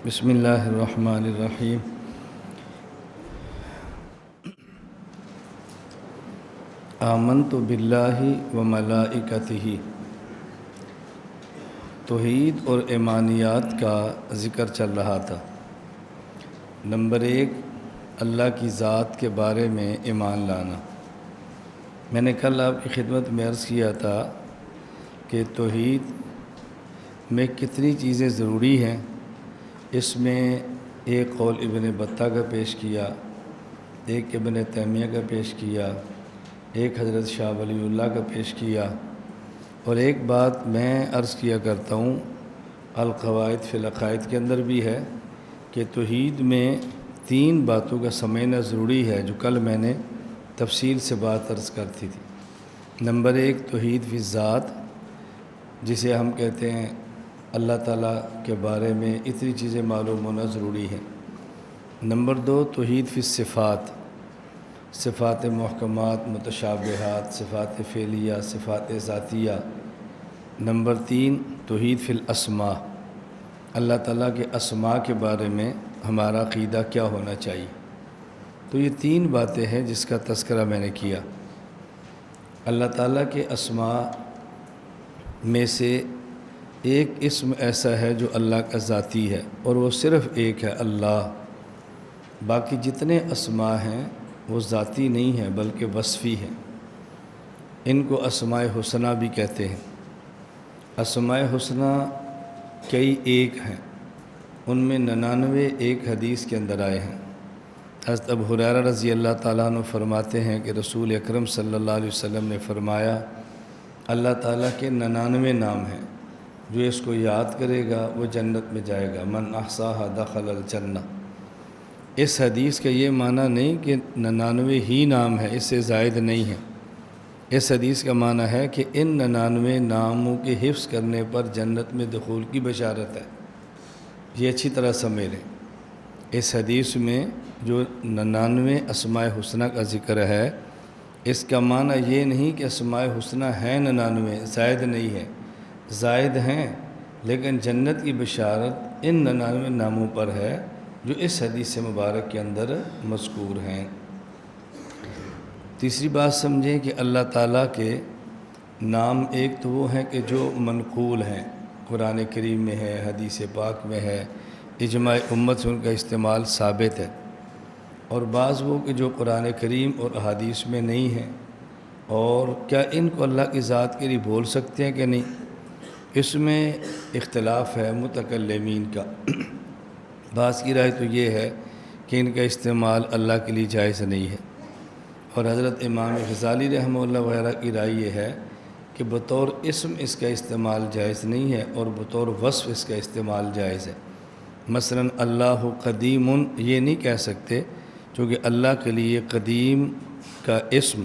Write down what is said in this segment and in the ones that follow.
بسم اللہ الرحمن الرحیم۔ آمنت باللہ و ملائکتہ۔ توحید اور ایمانیات کا ذکر چل رہا تھا۔ نمبر 1، اللہ کی ذات کے بارے میں ایمان لانا۔ میں نے کل آپ کی خدمت میں عرض کیا تھا کہ توحید میں کتنی چیزیں ضروری ہیں۔ اس میں ایک قول ابن بطہ کا پیش کیا، ایک ابن تیمیہ کا پیش کیا، ایک حضرت شاہ ولی اللہ کا پیش کیا، اور ایک بات میں عرض کیا کرتا ہوں القواعد فی العقائد کے اندر بھی ہے کہ توحید میں 3 باتوں کا سمجھنا ضروری ہے، جو کل میں نے تفصیل سے بات عرض کرتی تھی۔ نمبر 1، توحید فی ذات، جسے ہم کہتے ہیں اللہ تعالیٰ کے بارے میں اتنی چیزیں معلوم ہونا ضروری ہے۔ نمبر 2، توحید فی الصفات، صفات محکمات، متشابہات، صفات فعلیہ، صفات ذاتیہ۔ نمبر 3، توحید فی الاسماء، اللہ تعالیٰ کے اسماء کے بارے میں ہمارا عقیدہ کیا ہونا چاہیے۔ تو یہ 3 باتیں ہیں جس کا تذکرہ میں نے کیا۔ اللہ تعالیٰ کے اسماء میں سے ایک اسم ایسا ہے جو اللہ کا ذاتی ہے، اور وہ صرف ایک ہے، اللہ۔ باقی جتنے اسماء ہیں وہ ذاتی نہیں ہیں بلکہ وصفی ہیں۔ ان کو اسماء حسنہ بھی کہتے ہیں۔ اسماء حسنہ کئی ایک ہیں، ان میں 99 ایک حدیث کے اندر آئے ہیں۔ حضرت ابو ہریرہ رضی اللہ تعالیٰ عنہ فرماتے ہیں کہ رسول اکرم صلی اللہ علیہ وسلم نے فرمایا، اللہ تعالیٰ کے 99 نام ہیں، جو اس کو یاد کرے گا وہ جنت میں جائے گا، من احصاها دخل الجنہ۔ اس حدیث کا یہ معنی نہیں کہ 99 ہی نام ہے، اس سے زائد نہیں ہے۔ اس حدیث کا معنی ہے کہ ان 99 ناموں کے حفظ کرنے پر جنت میں دخول کی بشارت ہے۔ یہ اچھی طرح سمجھ لیں۔ اس حدیث میں جو 99 اسماء حسنہ کا ذکر ہے، اس کا معنی یہ نہیں کہ اسماء حسنہ ہیں 99، زائد نہیں ہے، زائد ہیں، لیکن جنت کی بشارت ان 99 ناموں پر ہے جو اس حدیث مبارک کے اندر مذکور ہیں۔ تیسری بات سمجھیں کہ اللہ تعالیٰ کے نام ایک تو وہ ہیں کہ جو منقول ہیں، قرآن کریم میں ہے، حدیث پاک میں ہے، اجماع امت سے ان کا استعمال ثابت ہے، اور بعض وہ کہ جو قرآن کریم اور احادیث میں نہیں ہیں۔ اور کیا ان کو اللہ کی ذات کے لیے بول سکتے ہیں کہ نہیں، اس میں اختلاف ہے متکلمین کا۔ بعض کی رائے تو یہ ہے کہ ان کا استعمال اللہ کے لیے جائز نہیں ہے، اور حضرت امام غزالی رحمہ اللہ وغیرہ کی رائے یہ ہے کہ بطور اسم اس کا استعمال جائز نہیں ہے، اور بطور وصف اس کا استعمال جائز ہے۔ مثلا اللہ قدیم یہ نہیں کہہ سکتے، چونکہ اللہ کے لیے قدیم کا اسم،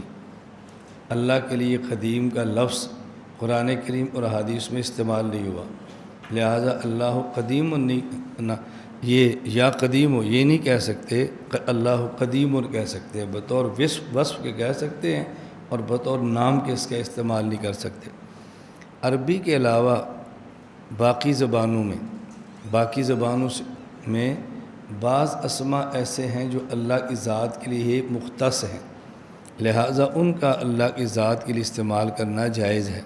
اللہ کے لیے قدیم کا لفظ قرآن کریم اور احادیث میں استعمال نہیں ہوا، لہذا اللہ قدیم نہیں، یہ یا قدیم ہو یہ نہیں کہہ سکتے، اللہ قدیم اور کہہ سکتے ہیں، بطور وصف کے کہہ سکتے ہیں، اور بطور نام کے اس کا استعمال نہیں کر سکتے۔ عربی کے علاوہ باقی زبانوں میں بعض اسماء ایسے ہیں جو اللہ کی ذات کے لیے مختص ہیں، لہٰذا ان کا اللہ کی ذات کے لیے استعمال کرنا جائز ہے۔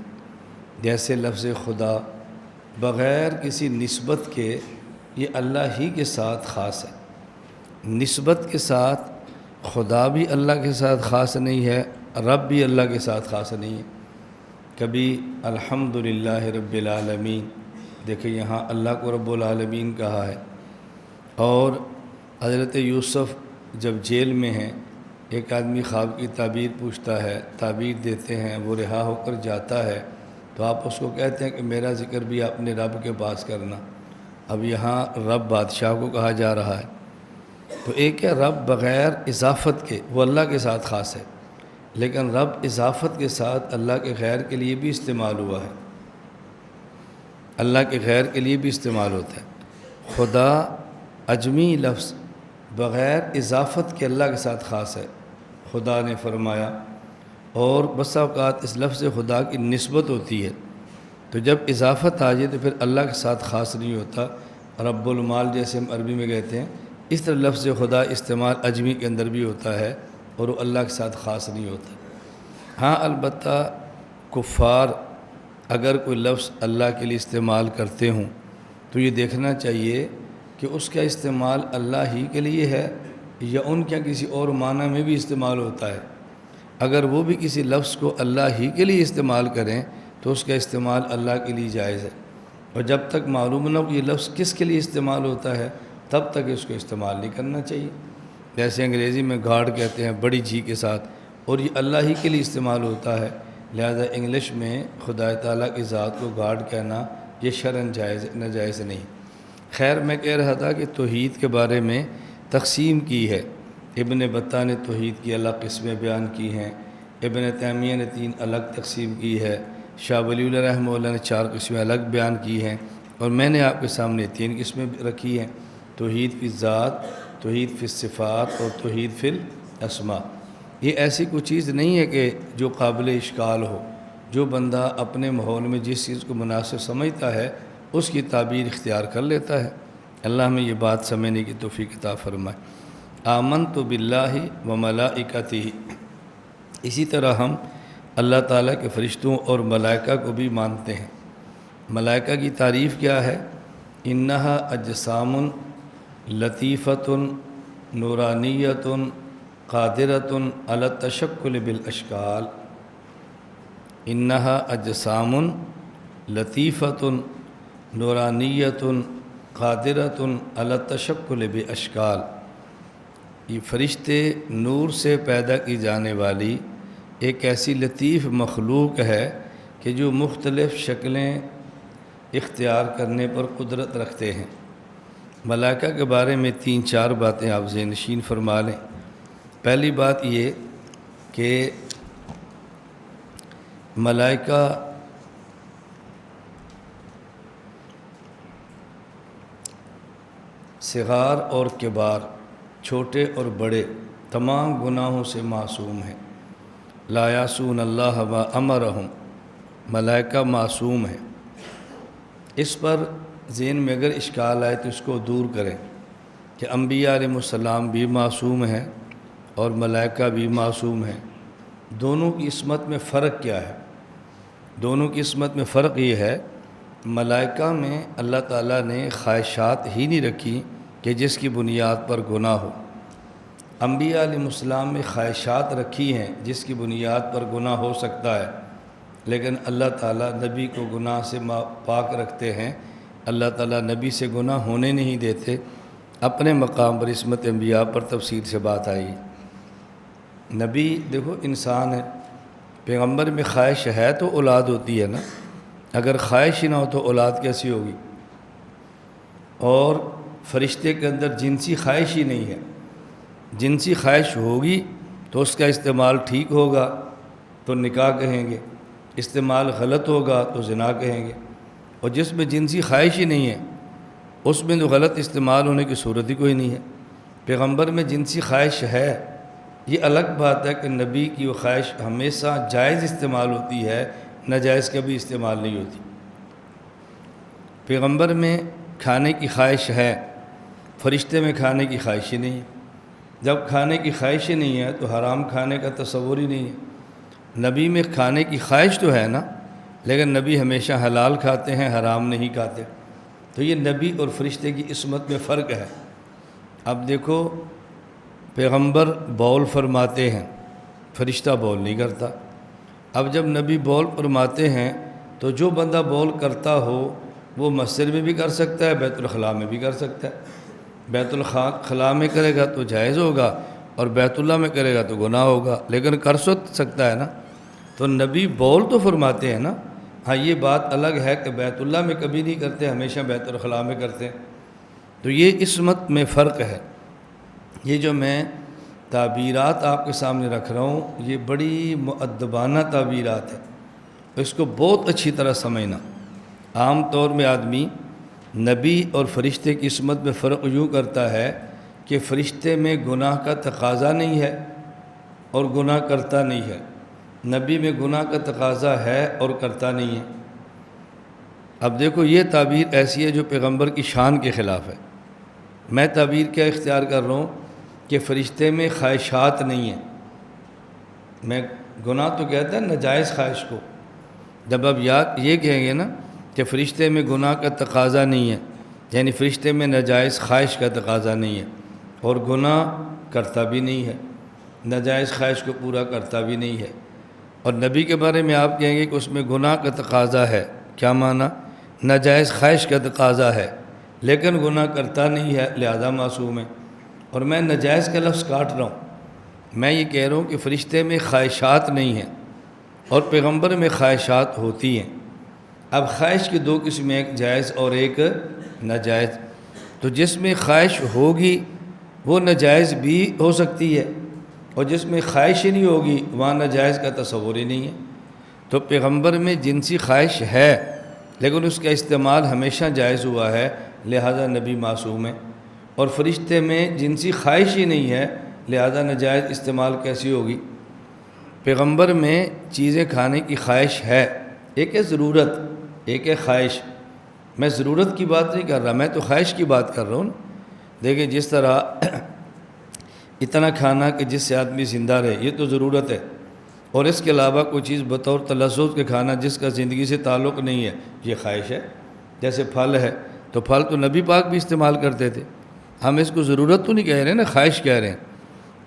جیسے لفظ خدا بغیر کسی نسبت کے یہ اللہ ہی کے ساتھ خاص ہے، نسبت کے ساتھ خدا بھی اللہ کے ساتھ خاص نہیں ہے، رب بھی اللہ کے ساتھ خاص نہیں ہے۔ کبھی الحمدللہ رب العالمین، دیکھیں یہاں اللہ کو رب العالمین کہا ہے۔ اور حضرت یوسف جب جیل میں ہیں، ایک آدمی خواب کی تعبیر پوچھتا ہے، تعبیر دیتے ہیں، وہ رہا ہو کر جاتا ہے، تو آپ اس کو کہتے ہیں کہ میرا ذکر بھی اپنے رب کے پاس کرنا۔ اب یہاں رب بادشاہ کو کہا جا رہا ہے، تو ایک ہے رب بغیر اضافت کے، وہ اللہ کے ساتھ خاص ہے، لیکن رب اضافت کے ساتھ اللہ کے غیر کے لیے بھی استعمال ہوا ہے، اللہ کے غیر کے لیے بھی استعمال ہوتا ہے۔ خدا اجمی لفظ بغیر اضافت کے اللہ کے ساتھ خاص ہے، خدا نے فرمایا، اور بسا اوقات اس لفظ خدا کی نسبت ہوتی ہے، تو جب اضافت آ جائے تو پھر اللہ کے ساتھ خاص نہیں ہوتا، رب المال جیسے ہم عربی میں کہتے ہیں، اس طرح لفظ خدا استعمال اجمی کے اندر بھی ہوتا ہے اور وہ اللہ کے ساتھ خاص نہیں ہوتا۔ ہاں البتہ کفار اگر کوئی لفظ اللہ کے لیے استعمال کرتے ہوں تو یہ دیکھنا چاہیے کہ اس کا استعمال اللہ ہی کے لیے ہے یا ان کا کسی اور معنی میں بھی استعمال ہوتا ہے۔ اگر وہ بھی کسی لفظ کو اللہ ہی کے لیے استعمال کریں تو اس کا استعمال اللہ کے لیے جائز ہے، اور جب تک معلوم نہ ہو کہ یہ لفظ کس کے لیے استعمال ہوتا ہے تب تک اس کو استعمال نہیں کرنا چاہیے۔ جیسے انگریزی میں گاڈ کہتے ہیں بڑی جی کے ساتھ، اور یہ اللہ ہی کے لیے استعمال ہوتا ہے، لہذا انگلش میں خدا تعالیٰ کی ذات کو گاڈ کہنا یہ شرعاً ناجائز نہیں۔ خیر، میں کہہ رہا تھا کہ توحید کے بارے میں تقسیم کی ہے۔ ابن بطہ نے توحید کی الگ قسمیں بیان کی ہیں، ابن تیمیہ نے 3 الگ تقسیم کی ہے، شاہ ولی اللہ رحمہ اللہ نے 4 قسمیں الگ بیان کی ہیں، اور میں نے آپ کے سامنے 3 قسمیں رکھی ہیں: توحید فی ذات، توحید فی الصفات اور توحید فی الاسماء۔ یہ ایسی کوئی چیز نہیں ہے کہ جو قابل اشکال ہو، جو بندہ اپنے ماحول میں جس چیز کو مناسب سمجھتا ہے اس کی تعبیر اختیار کر لیتا ہے۔ اللہ ہمیں یہ بات سمجھنے کی توفیق عطا فرمائے۔ آمنت باللہ و ملائکتہ، اسی طرح ہم اللہ تعالیٰ کے فرشتوں اور ملائکہ کو بھی مانتے ہیں۔ ملائکہ کی تعریف کیا ہے؟ انہا اجسام لطیفۃ نورانیۃ قادرۃ علی التشکل بالاشکال۔ انہا اجسام لطیفۃ نورانیۃ قادرۃ علی التشکل باشکال۔ یہ فرشتے نور سے پیدا کی جانے والی ایک ایسی لطیف مخلوق ہے کہ جو مختلف شکلیں اختیار کرنے پر قدرت رکھتے ہیں۔ ملائکہ کے بارے میں 3-4 باتیں آپ ذہن نشین فرما لیں۔ پہلی بات یہ کہ ملائکہ صغار اور کبار، چھوٹے اور بڑے، تمام گناہوں سے معصوم ہیں۔ لا یعصون اللہ ما امرہم، ملائکہ معصوم ہیں۔ اس پر ذہن میں اگر اشکال آئے تو اس کو دور کریں کہ انبیاء علیہ السلام بھی معصوم ہیں اور ملائکہ بھی معصوم ہیں۔ دونوں کی عصمت میں فرق کیا ہے؟ دونوں کی عصمت میں فرق یہ ہے، ملائکہ میں اللہ تعالیٰ نے خواہشات ہی نہیں رکھی کہ جس کی بنیاد پر گناہ ہو۔ انبیاء علیہ السلام میں خواہشات رکھی ہیں جس کی بنیاد پر گناہ ہو سکتا ہے، لیکن اللہ تعالیٰ نبی کو گناہ سے پاک رکھتے ہیں۔ اللہ تعالیٰ نبی سے گناہ ہونے نہیں دیتے۔ اپنے مقام پر عصمت انبیاء پر تفصیل سے بات آئی۔ نبی دیکھو انسان ہے، پیغمبر میں خواہش ہے تو اولاد ہوتی ہے نا، اگر خواہش ہی نہ ہو تو اولاد کیسی ہوگی؟ اور فرشتے کے اندر جنسی خواہش ہی نہیں ہے، جنسی خواہش ہوگی تو اس کا استعمال ٹھیک ہوگا تو نکاح کہیں گے، استعمال غلط ہوگا تو زنا کہیں گے، اور جس میں جنسی خواہش ہی نہیں ہے اس میں تو غلط استعمال ہونے کی صورت ہی کوئی نہیں ہے۔ پیغمبر میں جنسی خواہش ہے، یہ الگ بات ہے کہ نبی کی وہ خواہش ہمیشہ جائز استعمال ہوتی ہے، ناجائز کبھی استعمال نہیں ہوتی۔ پیغمبر میں کھانے کی خواہش ہے، فرشتے میں کھانے کی خواہش ہی نہیں ہے۔ جب کھانے کی خواہش ہی نہیں ہے تو حرام کھانے کا تصور ہی نہیں ہے۔ نبی میں کھانے کی خواہش تو ہے نا، لیکن نبی ہمیشہ حلال کھاتے ہیں، حرام نہیں کھاتے۔ تو یہ نبی اور فرشتے کی عصمت میں فرق ہے۔ اب دیکھو، پیغمبر بول فرماتے ہیں، فرشتہ بول نہیں کرتا۔ اب جب نبی بول فرماتے ہیں تو جو بندہ بول کرتا ہو وہ مسجد میں بھی کر سکتا ہے، بیت الخلاء میں بھی کر سکتا ہے۔ بیت الخلاء میں کرے گا تو جائز ہوگا اور بیت اللہ میں کرے گا تو گناہ ہوگا، لیکن کر سکتا ہے نا۔ تو نبی بول تو فرماتے ہیں نا، ہاں یہ بات الگ ہے کہ بیت اللہ میں کبھی نہیں کرتے، ہمیشہ بیت الخلاء میں کرتے ہیں۔ تو یہ عصمت میں فرق ہے۔ یہ جو میں تعبیرات آپ کے سامنے رکھ رہا ہوں یہ بڑی مؤدبانہ تعبیرات ہیں، اس کو بہت اچھی طرح سمجھنا۔ عام طور میں آدمی نبی اور فرشتے کی عصمت میں فرق یوں کرتا ہے کہ فرشتے میں گناہ کا تقاضا نہیں ہے اور گناہ کرتا نہیں ہے، نبی میں گناہ کا تقاضا ہے اور کرتا نہیں ہے۔ اب دیکھو یہ تعبیر ایسی ہے جو پیغمبر کی شان کے خلاف ہے۔ میں تعبیر کیا اختیار کر رہا ہوں کہ فرشتے میں خواہشات نہیں ہیں۔ میں گناہ تو کہتا ہے ناجائز خواہش کو، جب اب یہ کہیں گے نا کہ فرشتے میں گناہ کا تقاضا نہیں ہے، یعنی فرشتے میں ناجائز خواہش کا تقاضا نہیں ہے، اور گناہ کرتا بھی نہیں ہے، ناجائز خواہش کو پورا کرتا بھی نہیں ہے، اور نبی کے بارے میں آپ کہیں گے کہ اس میں گناہ کا تقاضا ہے، کیا معنی؟ ناجائز خواہش کا تقاضا ہے لیکن گناہ کرتا نہیں ہے، لہذا معصوم ہے۔ اور میں ناجائز کا لفظ کاٹ رہا ہوں، میں یہ کہہ رہا ہوں کہ فرشتے میں خواہشات نہیں ہیں اور پیغمبر میں خواہشات ہوتی ہیں۔ اب خواہش کی دو قسمیں، ایک جائز اور ایک ناجائز۔ تو جس میں خواہش ہوگی وہ ناجائز بھی ہو سکتی ہے، اور جس میں خواہش ہی نہیں ہوگی وہاں ناجائز کا تصور ہی نہیں ہے۔ تو پیغمبر میں جنسی خواہش ہے لیکن اس کا استعمال ہمیشہ جائز ہوا ہے، لہذا نبی معصوم ہے، اور فرشتے میں جنسی خواہش ہی نہیں ہے، لہذا ناجائز استعمال کیسی ہوگی؟ پیغمبر میں چیزیں کھانے کی خواہش ہے، ایک ہے ضرورت، ایک ہے خواہش۔ میں ضرورت کی بات نہیں کر رہا، میں تو خواہش کی بات کر رہا ہوں نا۔ دیکھیں جس طرح اتنا کھانا کہ جس سے آدمی زندہ رہے، یہ تو ضرورت ہے، اور اس کے علاوہ کوئی چیز بطور تلذذ کے کھانا جس کا زندگی سے تعلق نہیں ہے، یہ خواہش ہے۔ جیسے پھل ہے تو پھل تو نبی پاک بھی استعمال کرتے تھے، ہم اس کو ضرورت تو نہیں کہہ رہے نا، خواہش کہہ رہے ہیں۔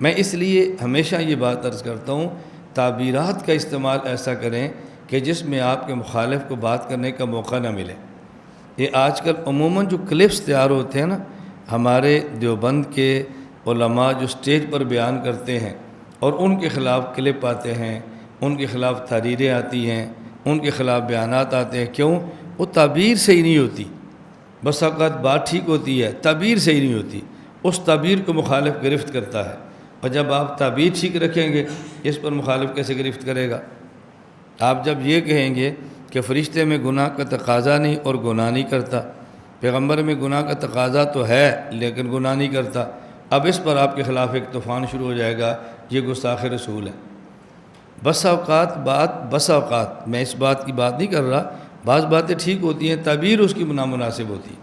میں اس لیے ہمیشہ یہ بات عرض کرتا ہوں، تعبیرات کا استعمال ایسا کریں کہ جس میں آپ کے مخالف کو بات کرنے کا موقع نہ ملے۔ یہ آج کل عموماً جو کلپس تیار ہوتے ہیں نا، ہمارے دیوبند کے علماء جو سٹیج پر بیان کرتے ہیں اور ان کے خلاف کلپ آتے ہیں، ان کے خلاف تحریریں آتی ہیں، ان کے خلاف بیانات آتے ہیں، کیوں؟ وہ تعبیر صحیح نہیں ہوتی۔ بس اوقات بات ٹھیک ہوتی ہے، تعبیر صحیح نہیں ہوتی، اس تعبیر کو مخالف گرفت کرتا ہے، اور جب آپ تعبیر ٹھیک رکھیں گے اس پر مخالف کیسے گرفت کرے گا؟ آپ جب یہ کہیں گے کہ فرشتے میں گناہ کا تقاضا نہیں اور گناہ نہیں کرتا، پیغمبر میں گناہ کا تقاضا تو ہے لیکن گناہ نہیں کرتا، اب اس پر آپ کے خلاف ایک طوفان شروع ہو جائے گا، یہ گستاخ رسول ہے۔ بس اوقات میں اس بات کی بات نہیں کر رہا، بعض باتیں ٹھیک ہوتی ہیں، تعبیر اس کی نامناسب ہوتی ہے،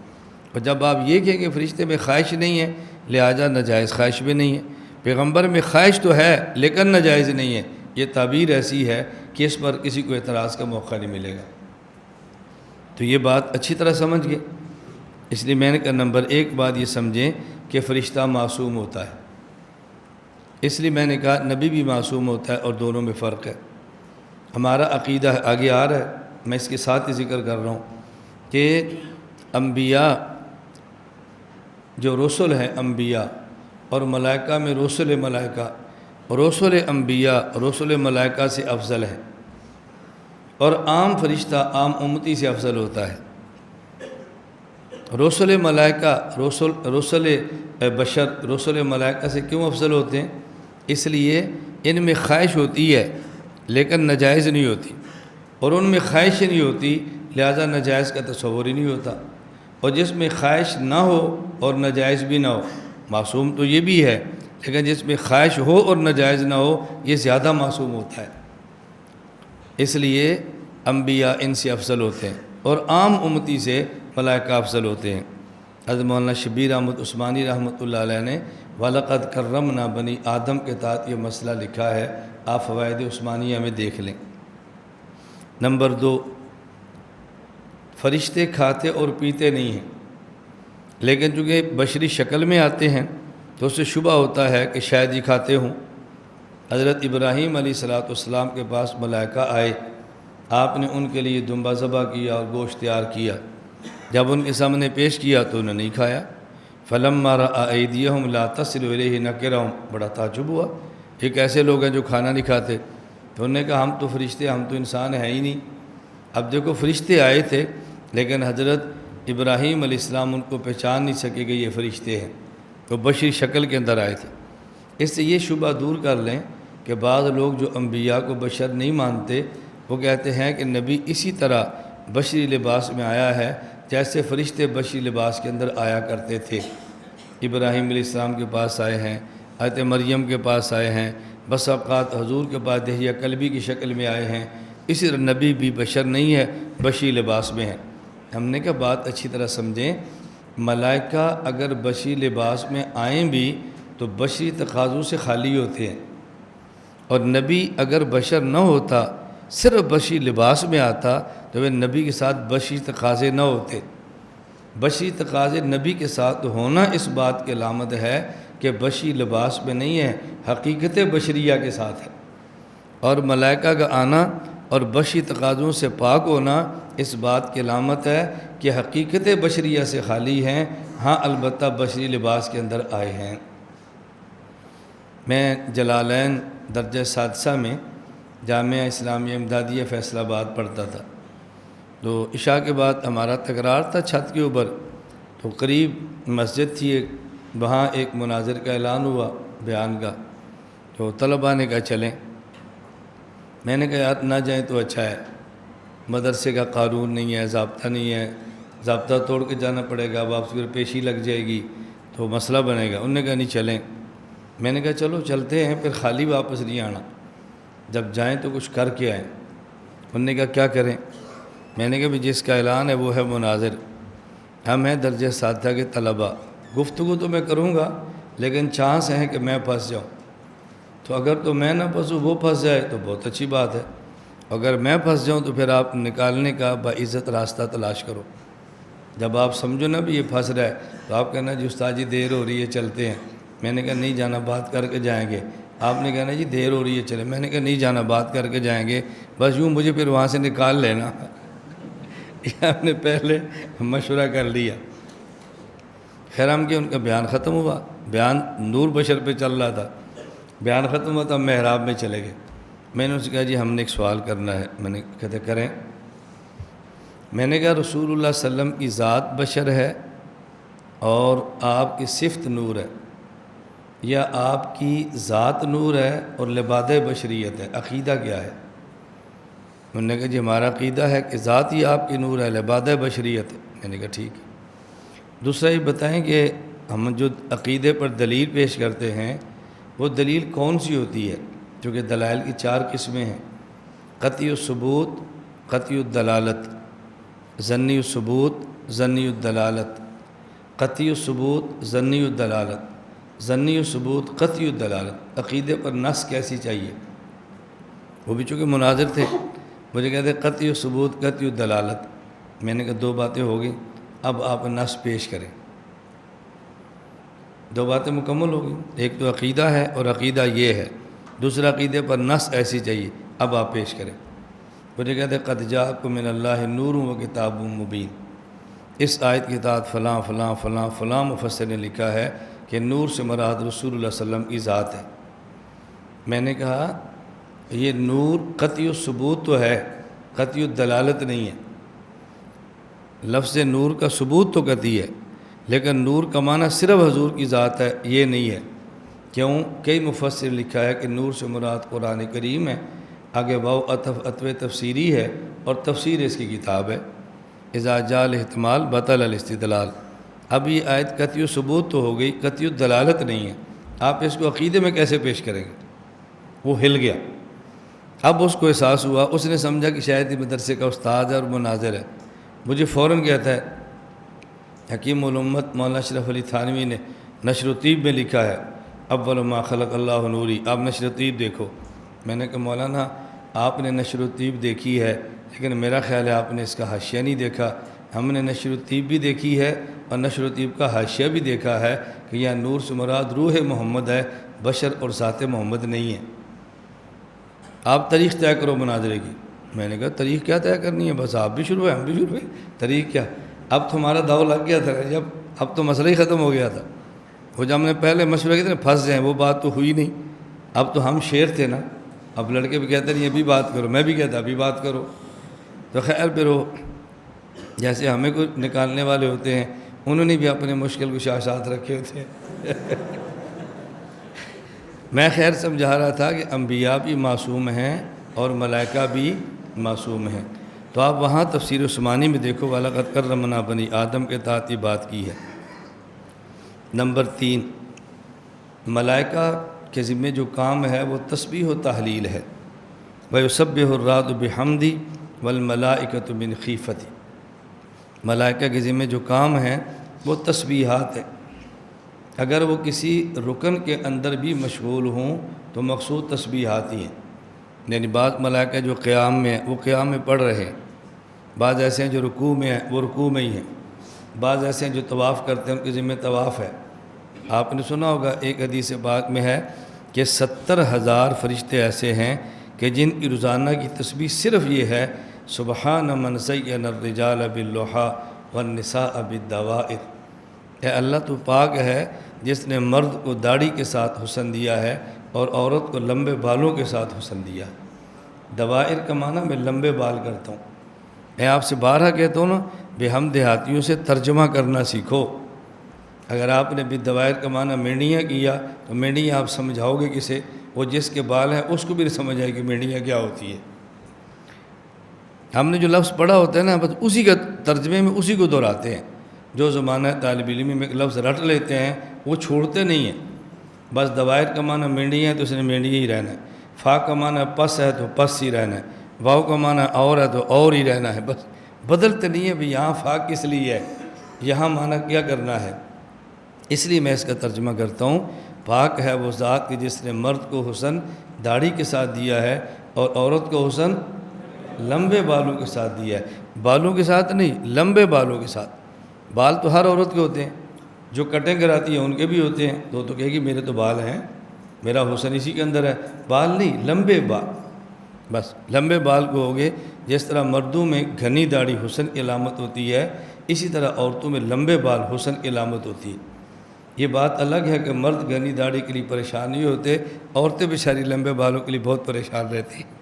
اور جب آپ یہ کہیں کہ فرشتے میں خواہش نہیں ہے لہذا ناجائز خواہش بھی نہیں ہے، پیغمبر میں خواہش تو ہے لیکن ناجائز نہیں ہے، یہ تعبیر ایسی ہے کہ اس پر کسی کو اعتراض کا موقع نہیں ملے گا۔ تو یہ بات اچھی طرح سمجھ گئے؟ اس لیے میں نے کہا نمبر ایک بات یہ سمجھیں کہ فرشتہ معصوم ہوتا ہے، اس لیے میں نے کہا نبی بھی معصوم ہوتا ہے اور دونوں میں فرق ہے۔ ہمارا عقیدہ آگے آ رہا ہے، میں اس کے ساتھ ہی ذکر کر رہا ہوں کہ انبیاء جو رسل ہیں انبیاء اور ملائکہ میں رسل ملائکہ، رسل انبیاء رسل ملائکہ سے افضل ہے، اور عام فرشتہ عام امتی سے افضل ہوتا ہے۔ رسل ملائکہ رسل بشر رسل ملائکہ سے کیوں افضل ہوتے ہیں؟ اس لیے ان میں خواہش ہوتی ہے لیکن ناجائز نہیں ہوتی، اور ان میں خواہش نہیں ہوتی لہذا ناجائز کا تصور ہی نہیں ہوتا، اور جس میں خواہش نہ ہو اور ناجائز بھی نہ ہو، معصوم تو یہ بھی ہے لیکن جس میں خواہش ہو اور ناجائز نہ ہو یہ زیادہ معصوم ہوتا ہے۔ اس لیے انبیاء ان سے افضل ہوتے ہیں اور عام امتی سے ملائکہ افضل ہوتے ہیں۔ حضرت مولانا شبیر احمد عثمانی رحمۃ اللہ علیہ نے وَلَقَدْ كَرَّمْنَا بنی آدم کے تحت یہ مسئلہ لکھا ہے، آپ فوائد عثمانیہ میں دیکھ لیں۔ نمبر دو، فرشتے کھاتے اور پیتے نہیں ہیں، لیکن چونکہ بشری شکل میں آتے ہیں تو اس سے شبہ ہوتا ہے کہ شاید ہی کھاتے ہوں۔ حضرت ابراہیم علیہ السلام کے پاس ملائکہ آئے، آپ نے ان کے لیے دمبہ ذبح کیا اور گوشت تیار کیا، جب ان کے سامنے پیش کیا تو انہوں نے نہیں کھایا۔ فَلَمَّا رَأَىٰ أَيْدِيَهُمْ لَا تَصِلُ إِلَيْهِ نَكِرَهُمْ، بڑا تعجب ہوا، یہ کیسے لوگ ہیں جو کھانا نہیں کھاتے؟ تو انہوں نے کہا ہم تو فرشتے، ہم تو انسان ہیں ہی نہیں۔ اب دیکھو فرشتے آئے تھے لیکن حضرت ابراہیم علیہ السلام ان کو پہچان نہیں سکے کہ یہ فرشتے ہیں، تو بشری شکل کے اندر آئے تھے۔ اس سے یہ شبہ دور کر لیں کہ بعض لوگ جو انبیاء کو بشر نہیں مانتے وہ کہتے ہیں کہ نبی اسی طرح بشری لباس میں آیا ہے جیسے فرشتے بشری لباس کے اندر آیا کرتے تھے۔ ابراہیم علیہ السلام کے پاس آئے ہیں، حضرت مریم کے پاس آئے ہیں، بس اوقات حضور کے پاس دہیہ قلبی کی شکل میں آئے ہیں، اسی طرح نبی بھی بشر نہیں ہے، بشری لباس میں ہے۔ ہم نے کہا بات اچھی طرح سمجھیں، ملائکہ اگر بشری لباس میں آئیں بھی تو بشری تقاضوں سے خالی ہوتے ہیں، اور نبی اگر بشر نہ ہوتا، صرف بشری لباس میں آتا تو وہ نبی کے ساتھ بشری تقاضے نہ ہوتے۔ بشری تقاضے نبی کے ساتھ ہونا اس بات کی علامت ہے کہ بشری لباس میں نہیں ہے، حقیقت بشریہ کے ساتھ ہے، اور ملائکہ کا آنا اور بشری تقاضوں سے پاک ہونا اس بات کی علامت ہے کہ حقیقت بشریہ سے خالی ہیں، ہاں البتہ بشری لباس کے اندر آئے ہیں۔ میں جلالین درجہ سادسہ میں جامعہ اسلامیہ امدادیہ فیصل آباد پڑھتا تھا، تو عشاء کے بعد ہمارا تکرار تھا چھت کے اوپر، تو قریب مسجد تھی ایک، وہاں ایک مناظر کا اعلان ہوا بیان کا، تو طلباء نے کہا چلیں۔ میں نے کہا یار نہ جائیں تو اچھا ہے، مدرسے کا قانون نہیں ہے، ضابطہ نہیں ہے، ضابطہ توڑ کے جانا پڑے گا، واپس پھر پیشی لگ جائے گی تو مسئلہ بنے گا۔ انہوں نے کہا نہیں چلیں۔ میں نے کہا چلو چلتے ہیں، پھر خالی واپس نہیں آنا، جب جائیں تو کچھ کر کے آئیں۔ انہوں نے کہا کیا کریں؟ میں نے کہا بھی جس کا اعلان ہے وہ ہے مناظر، ہم ہیں درجہ سادسہ کے طلباء، گفتگو تو میں کروں گا لیکن چانس ہے کہ میں پھنس جاؤں، تو اگر تو میں نہ پھنسوں وہ پھنس جائے تو بہت اچھی بات ہے، اگر میں پھنس جاؤں تو پھر آپ نکالنے کا باعزت راستہ تلاش کرو۔ جب آپ سمجھو نا بھی یہ پھنس رہا ہے تو آپ کہنا جی استاد جی دیر ہو رہی ہے چلتے ہیں۔ میں نے کہا نہیں جانا، بات کر کے جائیں گے۔ آپ نے کہنا جی دیر ہو رہی ہے چلیں، میں نے کہا نہیں جانا، بات کر کے جائیں گے، بس یوں مجھے پھر وہاں سے نکال لینا۔ یہ ہم نے پہلے مشورہ کر لیا۔ خیر ہم کہ ان کا بیان ختم ہوا، بیان نور بشر پہ چل رہا تھا، بیان ختم ہوا تو ہم محراب میں چلے گئے۔ میں نے ان سے کہا جی ہم نے ایک سوال کرنا ہے۔ میں نے کہتے کریں۔ میں نے کہا رسول اللہ صلی اللہ علیہ وسلم کی ذات بشر ہے اور آپ کی صفت نور ہے، یا آپ کی ذات نور ہے اور لباد بشریت ہے؟ عقیدہ کیا ہے؟ انہوں نے کہا جی ہمارا عقیدہ ہے کہ ذات ہی آپ کی نور ہے، لباد بشریت ہے۔ میں نے کہا ٹھیک ہے۔ دوسرا یہ بتائیں کہ ہم جو عقیدے پر دلیل پیش کرتے ہیں وہ دلیل کون سی ہوتی ہے؟ کیونکہ دلائل کی 4 قسمیں ہیں: قطعی الثبوت، قطعی الدلالت، ظنی الثبوت، ظنی الدلالت، قطعی الثبوت، ظنی الدلالت، ظنی الثبوت، قطعی الدلالت۔ عقیدے پر نص کیسی چاہیے؟ وہ بھی چونکہ مناظر تھے، مجھے کہتے قطعی الثبوت، قطعی الدلالت۔ میں نے کہا 2 باتیں ہو گئی، اب آپ نص پیش کریں۔ 2 باتیں مکمل ہو گئی، ایک تو عقیدہ ہے اور عقیدہ یہ ہے، دوسرا عقیدے پر نص ایسی چاہیے، اب آپ پیش کریں۔ مجھے کہتے قد جاءکم من اللہ نور و کتاب مبین۔ اس آیت کے تحت فلاں فلاں فلاں فلاں مفسر نے لکھا ہے کہ نور سے مراد رسول اللہ صلی اللہ علیہ وسلم کی ذات ہے۔ میں نے کہا یہ نور قطعی الثبوت تو ہے، قطعی الدلالت نہیں ہے۔ لفظ نور کا ثبوت تو قطعی ہے، لیکن نور کا معنی صرف حضور کی ذات ہے یہ نہیں ہے۔ کیوں؟ کئی مفسر لکھا ہے کہ نور سے مراد قرآن کریم ہے، آگے واو عطف تفسیری ہے اور تفسیر اس کی کتاب ہے۔ اذا جاء الاحتمال بطل الاستدلال۔ اب یہ آیت قطعی الثبوت تو ہو گئی، قطعی الدلالت نہیں ہے، آپ اس کو عقیدے میں کیسے پیش کریں گے؟ وہ ہل گیا۔ اب اس کو احساس ہوا، اس نے سمجھا کہ شاید یہ مدرسے کا استاد ہے اور مناظر ہے۔ مجھے فوراً کہتا ہے حکیم الامت مولانا اشرف علی تھانوی نے نشر الطیب میں لکھا ہے اول ما خلق اللہ نوری، آپ نشر الطیب دیکھو۔ میں نے کہا مولانا آپ نے نشر الطیب دیکھی ہے لیکن میرا خیال ہے آپ نے اس کا حاشیہ نہیں دیکھا۔ ہم نے نشر الطیب بھی دیکھی ہے اور نشر الطیب کا حاشیہ بھی دیکھا ہے کہ یہ نور سے مراد روح محمد ہے، بشر اور ذات محمد نہیں ہے۔ آپ تاریخ طے کرو مناظرے کی۔ میں نے کہا تاریخ کیا طے کرنی ہے، بس آپ بھی شروع ہیں ہم بھی شروع ہیں، تاریخ کیا؟ اب تمہارا داؤ لگ گیا تھا، جب اب تو مسئلہ ہی ختم ہو گیا تھا۔ وہ جب ہم نے پہلے مشورہ کیا تھا پھنس جائیں، وہ بات تو ہوئی نہیں۔ اب تو ہم شیر تھے نا، اب لڑکے بھی کہتے نہیں ابھی بات کرو، میں بھی کہتا ابھی بات کرو۔ تو خیر پھر وہ جیسے ہمیں کوئی نکالنے والے ہوتے ہیں، انہوں نے بھی اپنے مشکل کشا ساتھ رکھے ہوتے ہیں۔ میں خیر سمجھا رہا تھا کہ انبیاء بھی معصوم ہیں اور ملائکہ بھی معصوم ہیں۔ تو آپ وہاں تفسیر عثمانی میں دیکھو وَلَقَدْ كَرَّمْنَا بَنِي آدم کے تحت یہ بات کی ہے۔ نمبر 3، ملائکہ کے ذمہ جو کام ہے وہ تسبیح و تحلیل ہے۔ وَيُسَبِّحُ الرَّعْدُ بِحَمْدِهِ وَالْمَلَائِكَةُ مِنْ خِیفَتِهِ۔ ملائکہ کے ذمہ جو کام ہیں وہ تسبیحات ہیں۔ اگر وہ کسی رکن کے اندر بھی مشغول ہوں تو مقصود تسبیحات ہی ہیں۔ یعنی بعض ملائکہ جو قیام میں ہیں وہ قیام میں پڑھ رہے ہیں، بعض ایسے ہیں جو رکوع میں ہیں وہ رکوع میں ہی ہیں، بعض ایسے ہیں جو طواف کرتے ہیں ان کے ذمہ طواف ہے۔ آپ نے سنا ہوگا ایک حدیث پاک میں ہے کہ 70,000 فرشتے ایسے ہیں کہ جن کی روزانہ کی تسبیح صرف یہ ہے سبحان من زین الرجال باللحی والنساء بالدوائر۔ اے اللہ تو پاک ہے جس نے مرد کو داڑھی کے ساتھ حسن دیا ہے اور عورت کو لمبے بالوں کے ساتھ حسن دیا ہے۔ دوائر کا معنی میں لمبے بال کرتا ہوں۔ میں آپ سے بارہا کہتا ہوں نا کہ ہم دیہاتیوں سے ترجمہ کرنا سیکھو۔ اگر آپ نے بالدوائر کا معنی مینڈیاں کیا تو مینڈیاں آپ سمجھاؤ گے کسے؟ وہ جس کے بال ہیں اس کو بھی نہیں سمجھ آئے کہ مینڈیاں کیا ہوتی ہے۔ ہم نے جو لفظ پڑھا ہوتا ہے نا بس اسی کا ترجمے میں اسی کو دہراتے ہیں۔ جو زمانہ طالب علم میں ایک لفظ رٹ لیتے ہیں وہ چھوڑتے نہیں ہیں۔ بس دوائر کا معنی مینڈیاں ہے تو اس نے مینڈیا ہی رہنا ہے، فا کا معنی پس ہے تو پس ہی رہنا ہے، واؤ کا معنی اور ہے تو اور ہی رہنا ہے، بس بدلتے نہیں ہے بھی یہاں فا کس لیے ہے، یہاں معنی کیا کرنا ہے۔ اس لیے میں اس کا ترجمہ کرتا ہوں، پاک ہے وہ ذات کہ جس نے مرد کو حسن داڑھی کے ساتھ دیا ہے اور عورت کو حسن لمبے بالوں کے ساتھ دیا ہے۔ بالوں کے ساتھ نہیں، لمبے بالوں کے ساتھ۔ بال تو ہر عورت کے ہوتے ہیں، جو کٹنگ کراتی ہیں ان کے بھی ہوتے ہیں، تو کہے گی میرے تو بال ہیں، میرا حسن اسی کے اندر ہے۔ بال نہیں، لمبے بال، بس لمبے بال کو ہوگے۔ جس طرح مردوں میں گھنی داڑھی حسن کی علامت ہوتی ہے، اسی طرح عورتوں میں لمبے بال حسن کی علامت ہوتی ہے۔ یہ بات الگ ہے کہ مرد گھنی داڑھی کے لیے پریشان نہیں ہوتے، عورتیں بیچاری لمبے بالوں کے لیے بہت پریشان رہتی ہیں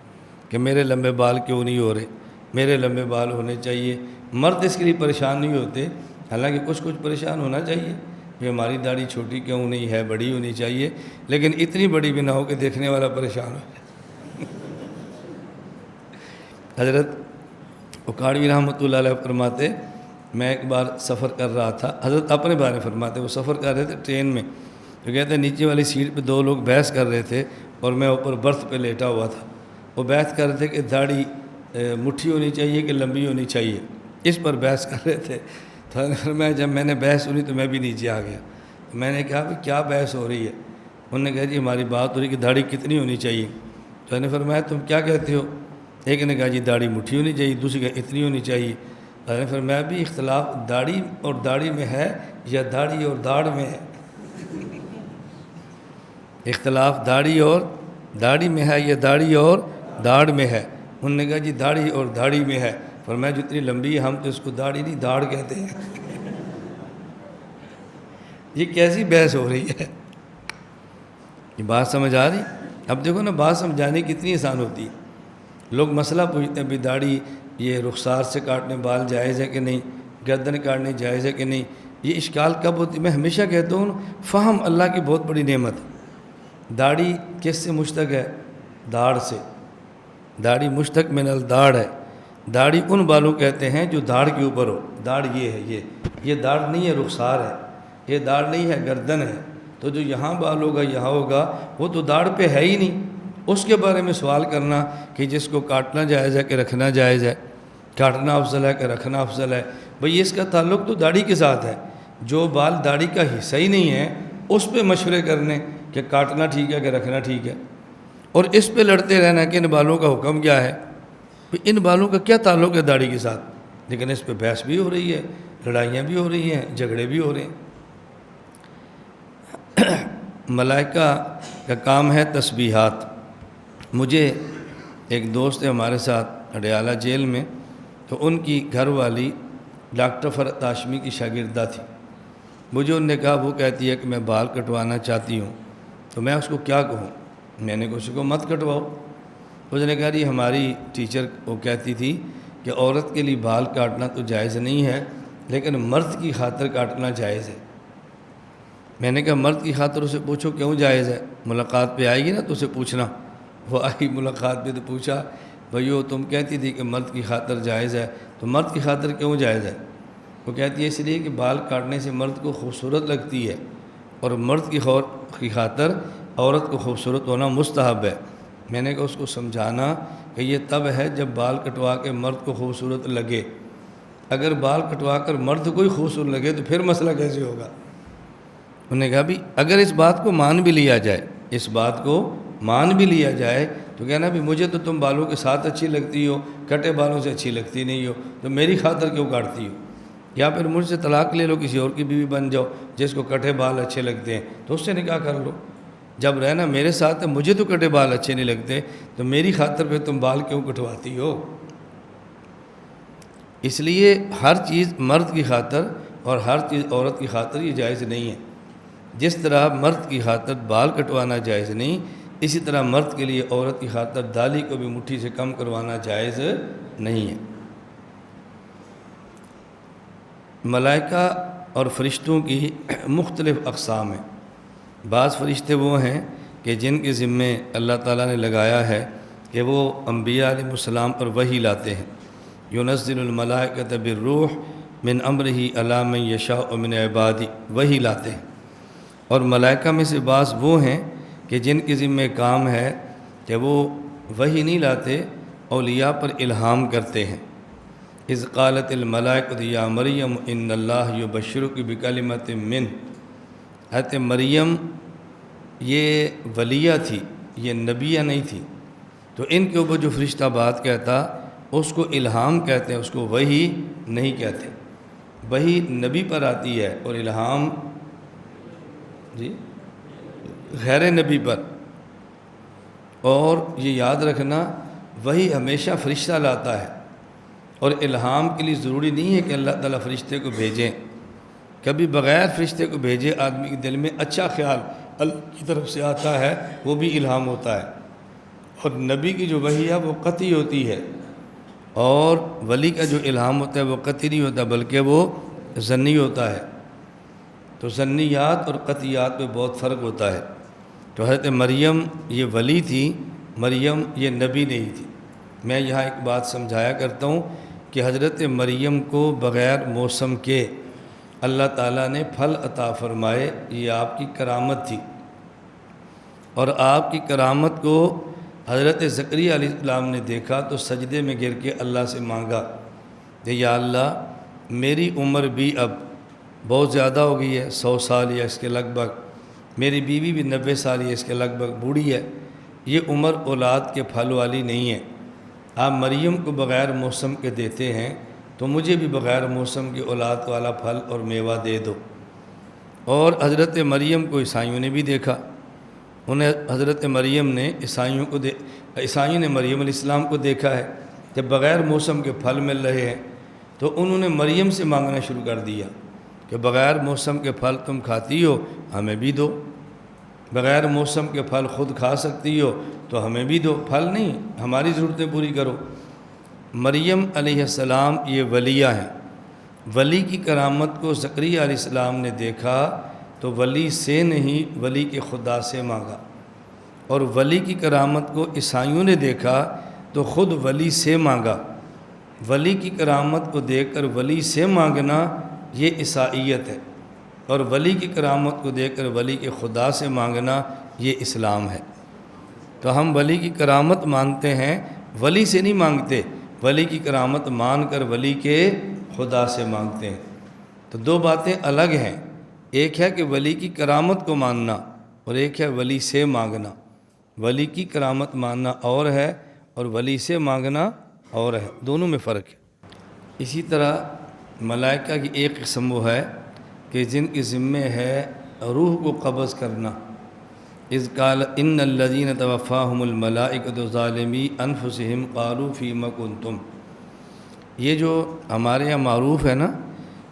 کہ میرے لمبے بال کیوں نہیں ہو رہے، میرے لمبے بال ہونے چاہیے۔ مرد اس کے لیے پریشان نہیں ہوتے، حالانکہ کچھ پریشان ہونا چاہیے کہ ہماری داڑھی چھوٹی کیوں نہیں ہے، بڑی ہونی چاہیے، لیکن اتنی بڑی بھی نہ ہو کہ دیکھنے والا پریشان ہو۔ حضرت اکاڑوی رحمۃ اللہ علیہ فرماتے، میں ایک بار سفر کر رہا تھا، حضرت اپنے بارے میں فرماتے، وہ سفر کر رہے تھے ٹرین میں، تو کہتے ہیں نیچے والی سیٹ پہ دو لوگ بحث کر رہے تھے اور میں اوپر برتھ پہ لیٹا ہوا تھا۔ وہ بحث کر رہے تھے کہ داڑھی مٹھی ہونی چاہیے کہ لمبی ہونی چاہیے، اس پر بحث کر رہے تھے۔ تو جب میں نے بحث سنی تو میں بھی نیچے آ گیا۔ میں نے کہا کہ کیا بحث ہو رہی ہے؟ انہوں نے کہا جی ہماری بات ہو رہی ہے کہ داڑھی کتنی ہونی چاہیے۔ تو میں نے فرمایا تم کیا کہتے ہو؟ ایک نے کہا جی داڑھی مٹھی ہونی چاہیے، دوسری کہا اتنی ہونی چاہیے۔ میں نے فرمایا بھی اختلاف داڑھی اور داڑھی میں ہے یا داڑھی اور داڑھ میں ہے؟ اختلاف داڑھی اور داڑھی میں ہے یا داڑھی اور داڑھ میں ہے؟ انہوں نے کہا جی داڑھی اور داڑھی میں ہے۔ فرمایا جتنی لمبی ہے ہم تو اس کو داڑھی نہیں داڑھ کہتے ہیں۔ یہ کیسی بحث ہو رہی ہے؟ یہ بات سمجھ آ رہی؟ اب دیکھو نا، بات سمجھانے کتنی آسان ہوتی ہے۔ لوگ مسئلہ پوچھتے ہیں بھی داڑھی یہ رخسار سے کاٹنے بال جائز ہے کہ نہیں، گردن کاٹنے جائز ہے کہ نہیں، یہ اشکال کب ہوتی ہے؟ میں ہمیشہ کہتا ہوں فہم اللہ کی بہت بڑی نعمت ہے۔ داڑھی کس سے مشتق ہے؟ داڑھ سے۔ داڑھی مشتق من الداڑھ ہے۔ داڑھی ان بالوں کہتے ہیں جو داڑھ کے اوپر ہو۔ داڑھ یہ ہے، یہ داڑھ نہیں ہے، رخسار ہے۔ یہ داڑھ نہیں ہے، گردن ہے۔ تو جو یہاں بال ہوگا یہاں ہوگا وہ تو داڑھ پہ ہے ہی نہیں۔ اس کے بارے میں سوال کرنا کہ جس کو کاٹنا جائز ہے کہ رکھنا جائز ہے، کاٹنا افضل ہے کہ رکھنا افضل ہے، بھئی اس کا تعلق تو داڑھی کے ساتھ ہے۔ جو بال داڑھی کا حصہ ہی نہیں ہے اس پہ مشورے کرنے کہ کاٹنا ٹھیک ہے کہ رکھنا ٹھیک ہے، اور اس پہ لڑتے رہنا کہ ان بالوں کا حکم کیا ہے۔ ان بالوں کا کیا تعلق ہے داڑھی کے ساتھ؟ لیکن اس پہ بحث بھی ہو رہی ہے، لڑائیاں بھی ہو رہی ہیں، جھگڑے بھی ہو رہے ہیں۔ ملائکہ کا کام ہے تسبیحات۔ مجھے ایک دوست ہے ہمارے ساتھ اڈیالہ جیل میں، تو ان کی گھر والی ڈاکٹر فرحت ہاشمی کی شاگردہ تھی۔ مجھے انہوں نے کہا، وہ کہتی ہے کہ میں بال کٹوانا چاہتی ہوں، تو میں اس کو کیا کہوں؟ میں نے کہا اس کو مت کٹواؤ۔ اس نے کہا جی ہماری ٹیچر وہ کہتی تھی کہ عورت کے لیے بال کاٹنا تو جائز نہیں ہے لیکن مرد کی خاطر کاٹنا جائز ہے۔ میں نے کہا مرد کی خاطر اسے پوچھو کیوں جائز ہے، ملاقات پہ آئے گی نا تو اسے پوچھنا۔ وہ آئی ملاقات پہ تو پوچھا، بھائیو تم کہتی تھی کہ مرد کی خاطر جائز ہے، تو مرد کی خاطر کیوں جائز ہے؟ وہ کہتی ہے اس لیے کہ بال کاٹنے سے مرد کو خوبصورت لگتی ہے، اور مرد کی خاطر عورت کو خوبصورت ہونا مستحب ہے۔ میں نے کہا اس کو سمجھانا کہ یہ تب ہے جب بال کٹوا کے مرد کو خوبصورت لگے، اگر بال کٹوا کر مرد کو ہی خوبصورت لگے تو پھر مسئلہ کیسے ہوگا؟ انہوں نے کہا بھی اگر اس بات کو مان بھی لیا جائے، اس بات کو مان بھی لیا جائے تو کہنا بھی مجھے تو تم بالوں کے ساتھ اچھی لگتی ہو، کٹے بالوں سے اچھی لگتی نہیں ہو، تو میری خاطر کیوں کاٹتی ہو؟ یا پھر مجھ سے طلاق لے لو، کسی اور کی بیوی بن جاؤ جس کو کٹے بال اچھے لگتے ہیں تو اس سے نکاح کر لو۔ جب رہنا میرے ساتھ ہے، مجھے تو کٹے بال اچھے نہیں لگتے، تو میری خاطر پہ تم بال کیوں کٹواتی ہو؟ اس لیے ہر چیز مرد کی خاطر اور ہر چیز عورت کی خاطر یہ جائز نہیں ہے۔ جس طرح مرد کی خاطر بال کٹوانا جائز نہیں، اسی طرح مرد کے لیے عورت کی خاطر داڑھی کو بھی مٹھی سے کم کروانا جائز نہیں ہے۔ ملائکہ اور فرشتوں کی مختلف اقسام ہیں۔ بعض فرشتے وہ ہیں کہ جن کے ذمے اللہ تعالیٰ نے لگایا ہے کہ وہ انبیاء علیہ السلام پر وحی لاتے ہیں۔ ينزل الملائکۃ بالروح من امرہ علی من یشاء من عبادہ، وحی لاتے ہیں۔ اور ملائکہ میں سے بعض وہ ہیں کہ جن کے ذمے کام ہے کہ وہ وحی نہیں لاتے، اولیاء پر الہام کرتے ہیں۔ اذ قالت الملائکۃ یا مریم ان اللہ یبشرک بکلمۃ منہ، حضرت مریم یہ ولیہ تھی، یہ نبیہ نہیں تھی، تو ان کے اوپر جو فرشتہ بات کہتا اس کو الہام کہتے ہیں، اس کو وحی نہیں کہتے۔ وحی نبی پر آتی ہے اور الہام غیر نبی پر۔ اور یہ یاد رکھنا وحی ہمیشہ فرشتہ لاتا ہے، اور الہام کے لیے ضروری نہیں ہے کہ اللہ تعالیٰ فرشتے کو بھیجیں۔ کبھی بغیر فرشتے کو بھیجے آدمی کے دل میں اچھا خیال اللہ کی طرف سے آتا ہے، وہ بھی الہام ہوتا ہے۔ اور نبی کی جو وحی ہے وہ قطعی ہوتی ہے، اور ولی کا جو الہام ہوتا ہے وہ قطعی نہیں ہوتا بلکہ وہ ظنی ہوتا ہے۔ تو ظنیات اور قطعیات میں بہت فرق ہوتا ہے۔ تو حضرت مریم یہ ولی تھی، مریم یہ نبی نہیں تھی۔ میں یہاں ایک بات سمجھایا کرتا ہوں کہ حضرت مریم کو بغیر موسم کے اللہ تعالیٰ نے پھل عطا فرمائے، یہ آپ کی کرامت تھی۔ اور آپ کی کرامت کو حضرت زکریا علیہ السلام نے دیکھا تو سجدے میں گر کے اللہ سے مانگا کہ یا اللہ میری عمر بھی اب بہت زیادہ ہو گئی ہے، 100 سال یا اس کے لگ بھگ، میری بیوی بھی 90 سال یا اس کے لگ بھگ بوڑھی ہے، یہ عمر اولاد کے پھل والی نہیں ہے۔ آپ مریم کو بغیر موسم کے دیتے ہیں تو مجھے بھی بغیر موسم کی اولاد والا پھل اور میوہ دے دو۔ اور حضرت مریم کو عیسائیوں نے بھی دیکھا، انہیں حضرت مریم نے عیسائیوں نے مریم علیہ السلام کو دیکھا ہے جب بغیر موسم کے پھل مل رہے ہیں تو انہوں نے مریم سے مانگنا شروع کر دیا کہ بغیر موسم کے پھل تم کھاتی ہو ہمیں بھی دو، بغیر موسم کے پھل خود کھا سکتی ہو تو ہمیں بھی دو، پھل نہیں ہماری ضرورتیں پوری کرو۔ مریم علیہ السلام یہ ولیہ ہیں۔ ولی کی کرامت کو زکریا علیہ السلام نے دیکھا تو ولی سے نہیں ولی کے خدا سے مانگا، اور ولی کی کرامت کو عیسائیوں نے دیکھا تو خود ولی سے مانگا۔ ولی کی کرامت کو دیکھ کر ولی سے مانگنا یہ عیسائیت ہے، اور ولی کی کرامت کو دیکھ کر ولی کے خدا سے مانگنا یہ اسلام ہے۔ تو ہم ولی کی کرامت مانتے ہیں، ولی سے نہیں مانگتے، ولی کی کرامت مان کر ولی کے خدا سے مانگتے ہیں۔ تو دو باتیں الگ ہیں، ایک ہے کہ ولی کی کرامت کو ماننا اور ایک ہے ولی سے مانگنا۔ ولی کی کرامت ماننا اور ہے اور ولی سے مانگنا اور ہے، دونوں میں فرق ہے۔ اسی طرح ملائکہ کی ایک قسم وہ ہے کہ جن کے ذمے ہے روح کو قبض کرنا۔ اذ قال ان الذین توفاہم الملائکۃ ظالمی انفسہم قالوا فیم کنتم، یہ جو ہمارے یہاں معروف ہے نا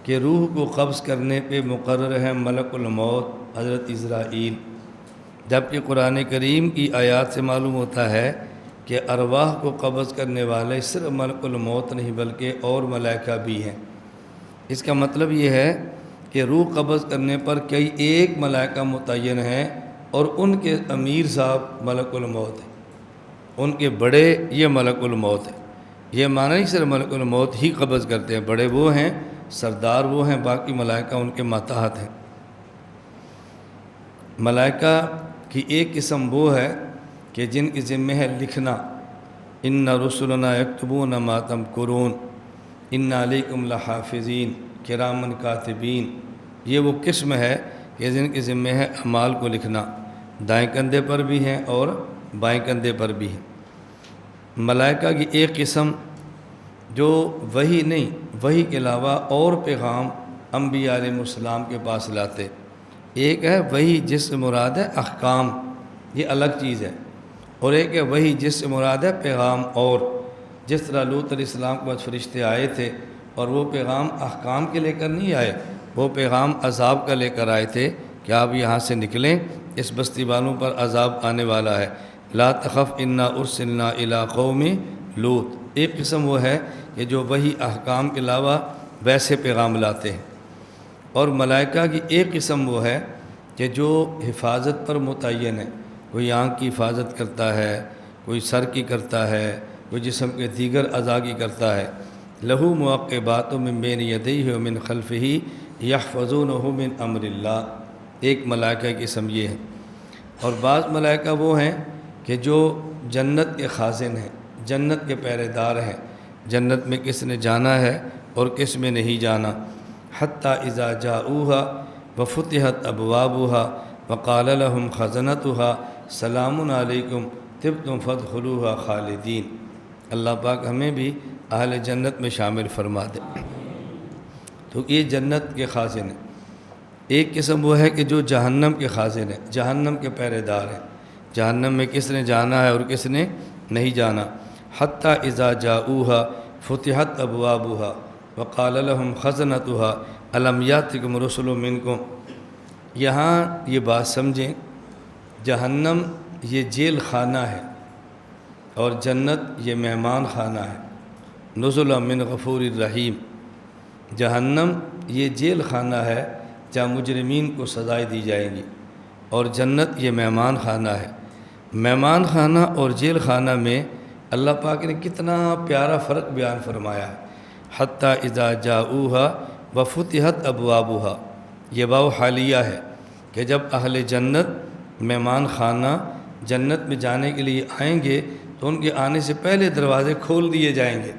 کہ روح کو قبض کرنے پہ مقرر ہے ملک الموت حضرت عزرائیل، جبکہ قرآن کریم کی آیات سے معلوم ہوتا ہے کہ ارواح کو قبض کرنے والے صرف ملک الموت نہیں بلکہ اور ملائکہ بھی ہیں۔ اس کا مطلب یہ ہے کہ روح قبض کرنے پر کئی ایک ملائکہ متعین ہیں، اور ان کے امیر صاحب ملک الموت ہیں، ان کے بڑے یہ ملک الموت ہے۔ یہ معنی نہیں صرف ملک الموت ہی قبض کرتے ہیں، بڑے وہ ہیں، سردار وہ ہیں، باقی ملائکہ ان کے ماتحت ہیں۔ ملائکہ کی ایک قسم وہ ہے کہ جن کی ذمہ ہے لکھنا، ان رسلنا یکتبون ما تمکرون، ان علیکم لحافظین کرامن کاتبین، یہ وہ قسم ہے کہ جن کے ذمہ ہے اعمال کو لکھنا، دائیں کندھے پر بھی ہیں اور بائیں کندھے پر بھی ہیں۔ ملائکہ کی ایک قسم جو وحی نہیں، وحی کے علاوہ اور پیغام انبیاء علیہ السلام کے پاس لاتے، ایک ہے وحی جس سے مراد ہے احکام، یہ الگ چیز ہے، اور ایک ہے وحی جس سے مراد ہے پیغام، اور جس طرح لوط علیہ السلام کے پاس فرشتے آئے تھے اور وہ پیغام احکام کے لے کر نہیں آئے، وہ پیغام عذاب کا لے کر آئے تھے کہ آپ یہاں سے نکلیں، اس بستی والوں پر عذاب آنے والا ہے، لا تخف انا ارسلنا الی قوم لوط۔ ایک قسم وہ ہے کہ جو وحی احکام کے علاوہ ویسے پیغام لاتے ہیں، اور ملائکہ کی ایک قسم وہ ہے کہ جو حفاظت پر متعین ہے، کوئی آنکھ کی حفاظت کرتا ہے، کوئی سر کی کرتا ہے، کوئی جسم کے دیگر اعضاء کی کرتا ہے، لہو معقبات من بین یدیہ ومن خلفہ یحفظونہ من امر اللہ، ایک ملائکہ کی قسم یہ ہے۔ اور بعض ملائکہ وہ ہیں کہ جو جنت کے خازن ہیں، جنت کے پہرے دار ہیں، جنت میں کس نے جانا ہے اور کس میں نہیں جانا، حتیٰ اذا جاؤہا وفتحت ابوابہا وقال لهم خزنتہا سلام علیکم طبتم فادخلوہا خالدین۔ اللہ پاک ہمیں بھی اہل جنت میں شامل فرما دے۔ تو یہ جنت کے خازن ہیں۔ ایک قسم وہ ہے کہ جو جہنم کے خازن ہیں، جہنم کے پہرے دار ہیں، جہنم میں کس نے جانا ہے اور کس نے نہیں جانا، حتیٰ اذا جاؤہا فتحت ابوابہا وقال لهم خزنتها الم یاتکم رسل منکم۔ یہاں یہ بات سمجھیں، جہنم یہ جیل خانہ ہے اور جنت یہ مہمان خانہ ہے، نزلا من غفور الرحیم۔ جہنم یہ جیل خانہ ہے جہاں مجرمین کو سزائیں دی جائیں گی، اور جنت یہ مہمان خانہ ہے۔ مہمان خانہ اور جیل خانہ میں اللہ پاک نے کتنا پیارا فرق بیان فرمایا ہے۔ حتیٰ اذا جاؤہا وفتحت ابوابہا، یہ واو حالیہ ہے کہ جب اہل جنت مہمان خانہ جنت میں جانے کے لیے آئیں گے تو ان کے آنے سے پہلے دروازے کھول دیے جائیں گے،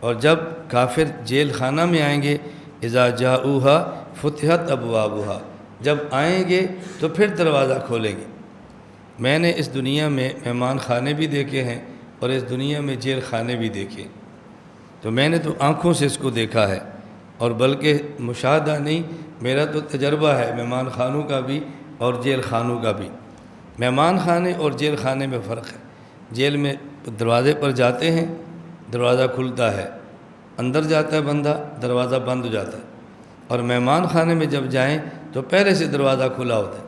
اور جب کافر جیل خانہ میں آئیں گے اذا جاؤہا فتحت ابوابہا، جب آئیں گے تو پھر دروازہ کھولیں گے۔ میں نے اس دنیا میں مہمان خانے بھی دیکھے ہیں اور اس دنیا میں جیل خانے بھی دیکھے، تو میں نے تو آنکھوں سے اس کو دیکھا ہے، اور بلکہ مشاہدہ نہیں، میرا تو تجربہ ہے مہمان خانوں کا بھی اور جیل خانوں کا بھی۔ مہمان خانے اور جیل خانے میں فرق ہے۔ جیل میں دروازے پر جاتے ہیں، دروازہ کھلتا ہے، اندر جاتا ہے بندہ، دروازہ بند ہو جاتا ہے، اور مہمان خانے میں جب جائیں تو پہلے سے دروازہ کھلا ہوتا ہے۔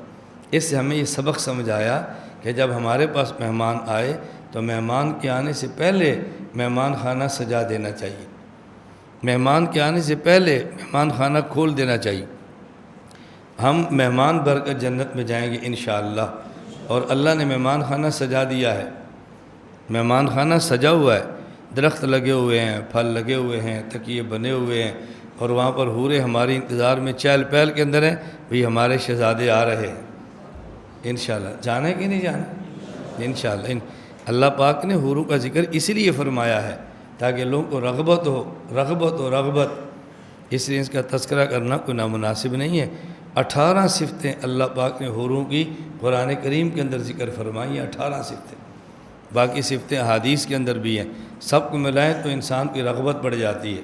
اس سے ہمیں یہ سبق سمجھ آیا کہ جب ہمارے پاس مہمان آئے تو مہمان کے آنے سے پہلے مہمان خانہ سجا دینا چاہیے، مہمان کے آنے سے پہلے مہمان خانہ کھول دینا چاہیے۔ ہم مہمان بھر کر جنت میں جائیں گے انشاءاللہ، اور اللہ نے مہمان خانہ سجا دیا ہے، مہمان خانہ سجا ہوا ہے، درخت لگے ہوئے ہیں، پھل لگے ہوئے ہیں، تکیے بنے ہوئے ہیں، اور وہاں پر حوریں ہماری انتظار میں چہل پہل کے اندر ہیں، بھی ہمارے شہزادے آ رہے ہیں انشاءاللہ۔ جانا کہ نہیں جانا؟ انشاءاللہ۔ اللہ پاک نے حوروں کا ذکر اسی لیے فرمایا ہے تاکہ لوگوں کو رغبت ہو رغبت، اس لیے اس کا تذکرہ کرنا کوئی نامناسب نہیں ہے۔ 18 صفتیں اللہ پاک نے حوروں کی قرآن کریم کے اندر ذکر فرمائی ہیں، 18 صفتیں، باقی صفتیں حدیث کے اندر بھی ہیں۔ سب کو ملائیں تو انسان کی رغبت بڑھ جاتی ہے،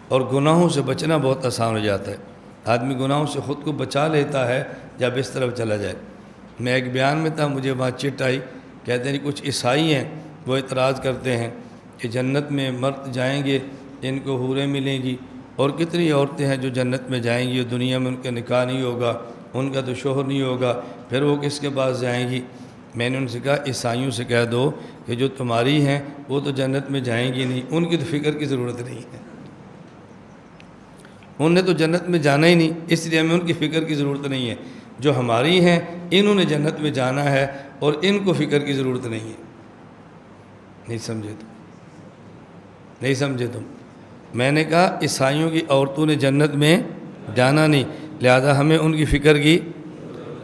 اور گناہوں سے بچنا بہت آسان ہو جاتا ہے۔ آدمی گناہوں سے خود کو بچا لیتا ہے جب اس طرف چلا جائے۔ میں ایک بیان میں تھا، مجھے وہاں چٹ آئی، کہتے ہیں کچھ عیسائی ہیں وہ اعتراض کرتے ہیں کہ جنت میں مرد جائیں گے ان کو حوریں ملیں گی، اور کتنی عورتیں ہیں جو جنت میں جائیں گی، دنیا میں ان کا نکاح نہیں ہوگا، ان کا تو شوہر نہیں ہوگا، پھر وہ کس کے پاس جائیں گی؟ میں نے ان سے کہا عیسائیوں سے کہہ دو کہ جو تمہاری ہیں وہ تو جنت میں جائیں گی نہیں، ان کی تو فکر کی ضرورت نہیں ہے، انہوں نے تو جنت میں جانا ہی نہیں، اس لیے ہمیں ان کی فکر کی ضرورت نہیں ہے۔ جو ہماری ہیں انہوں نے جنت میں جانا ہے اور ان کو فکر کی ضرورت نہیں ہے۔ نہیں سمجھے تم؟ میں نے کہا عیسائیوں کی عورتوں نے جنت میں جانا نہیں، لہذا ہمیں ان کی فکر کی،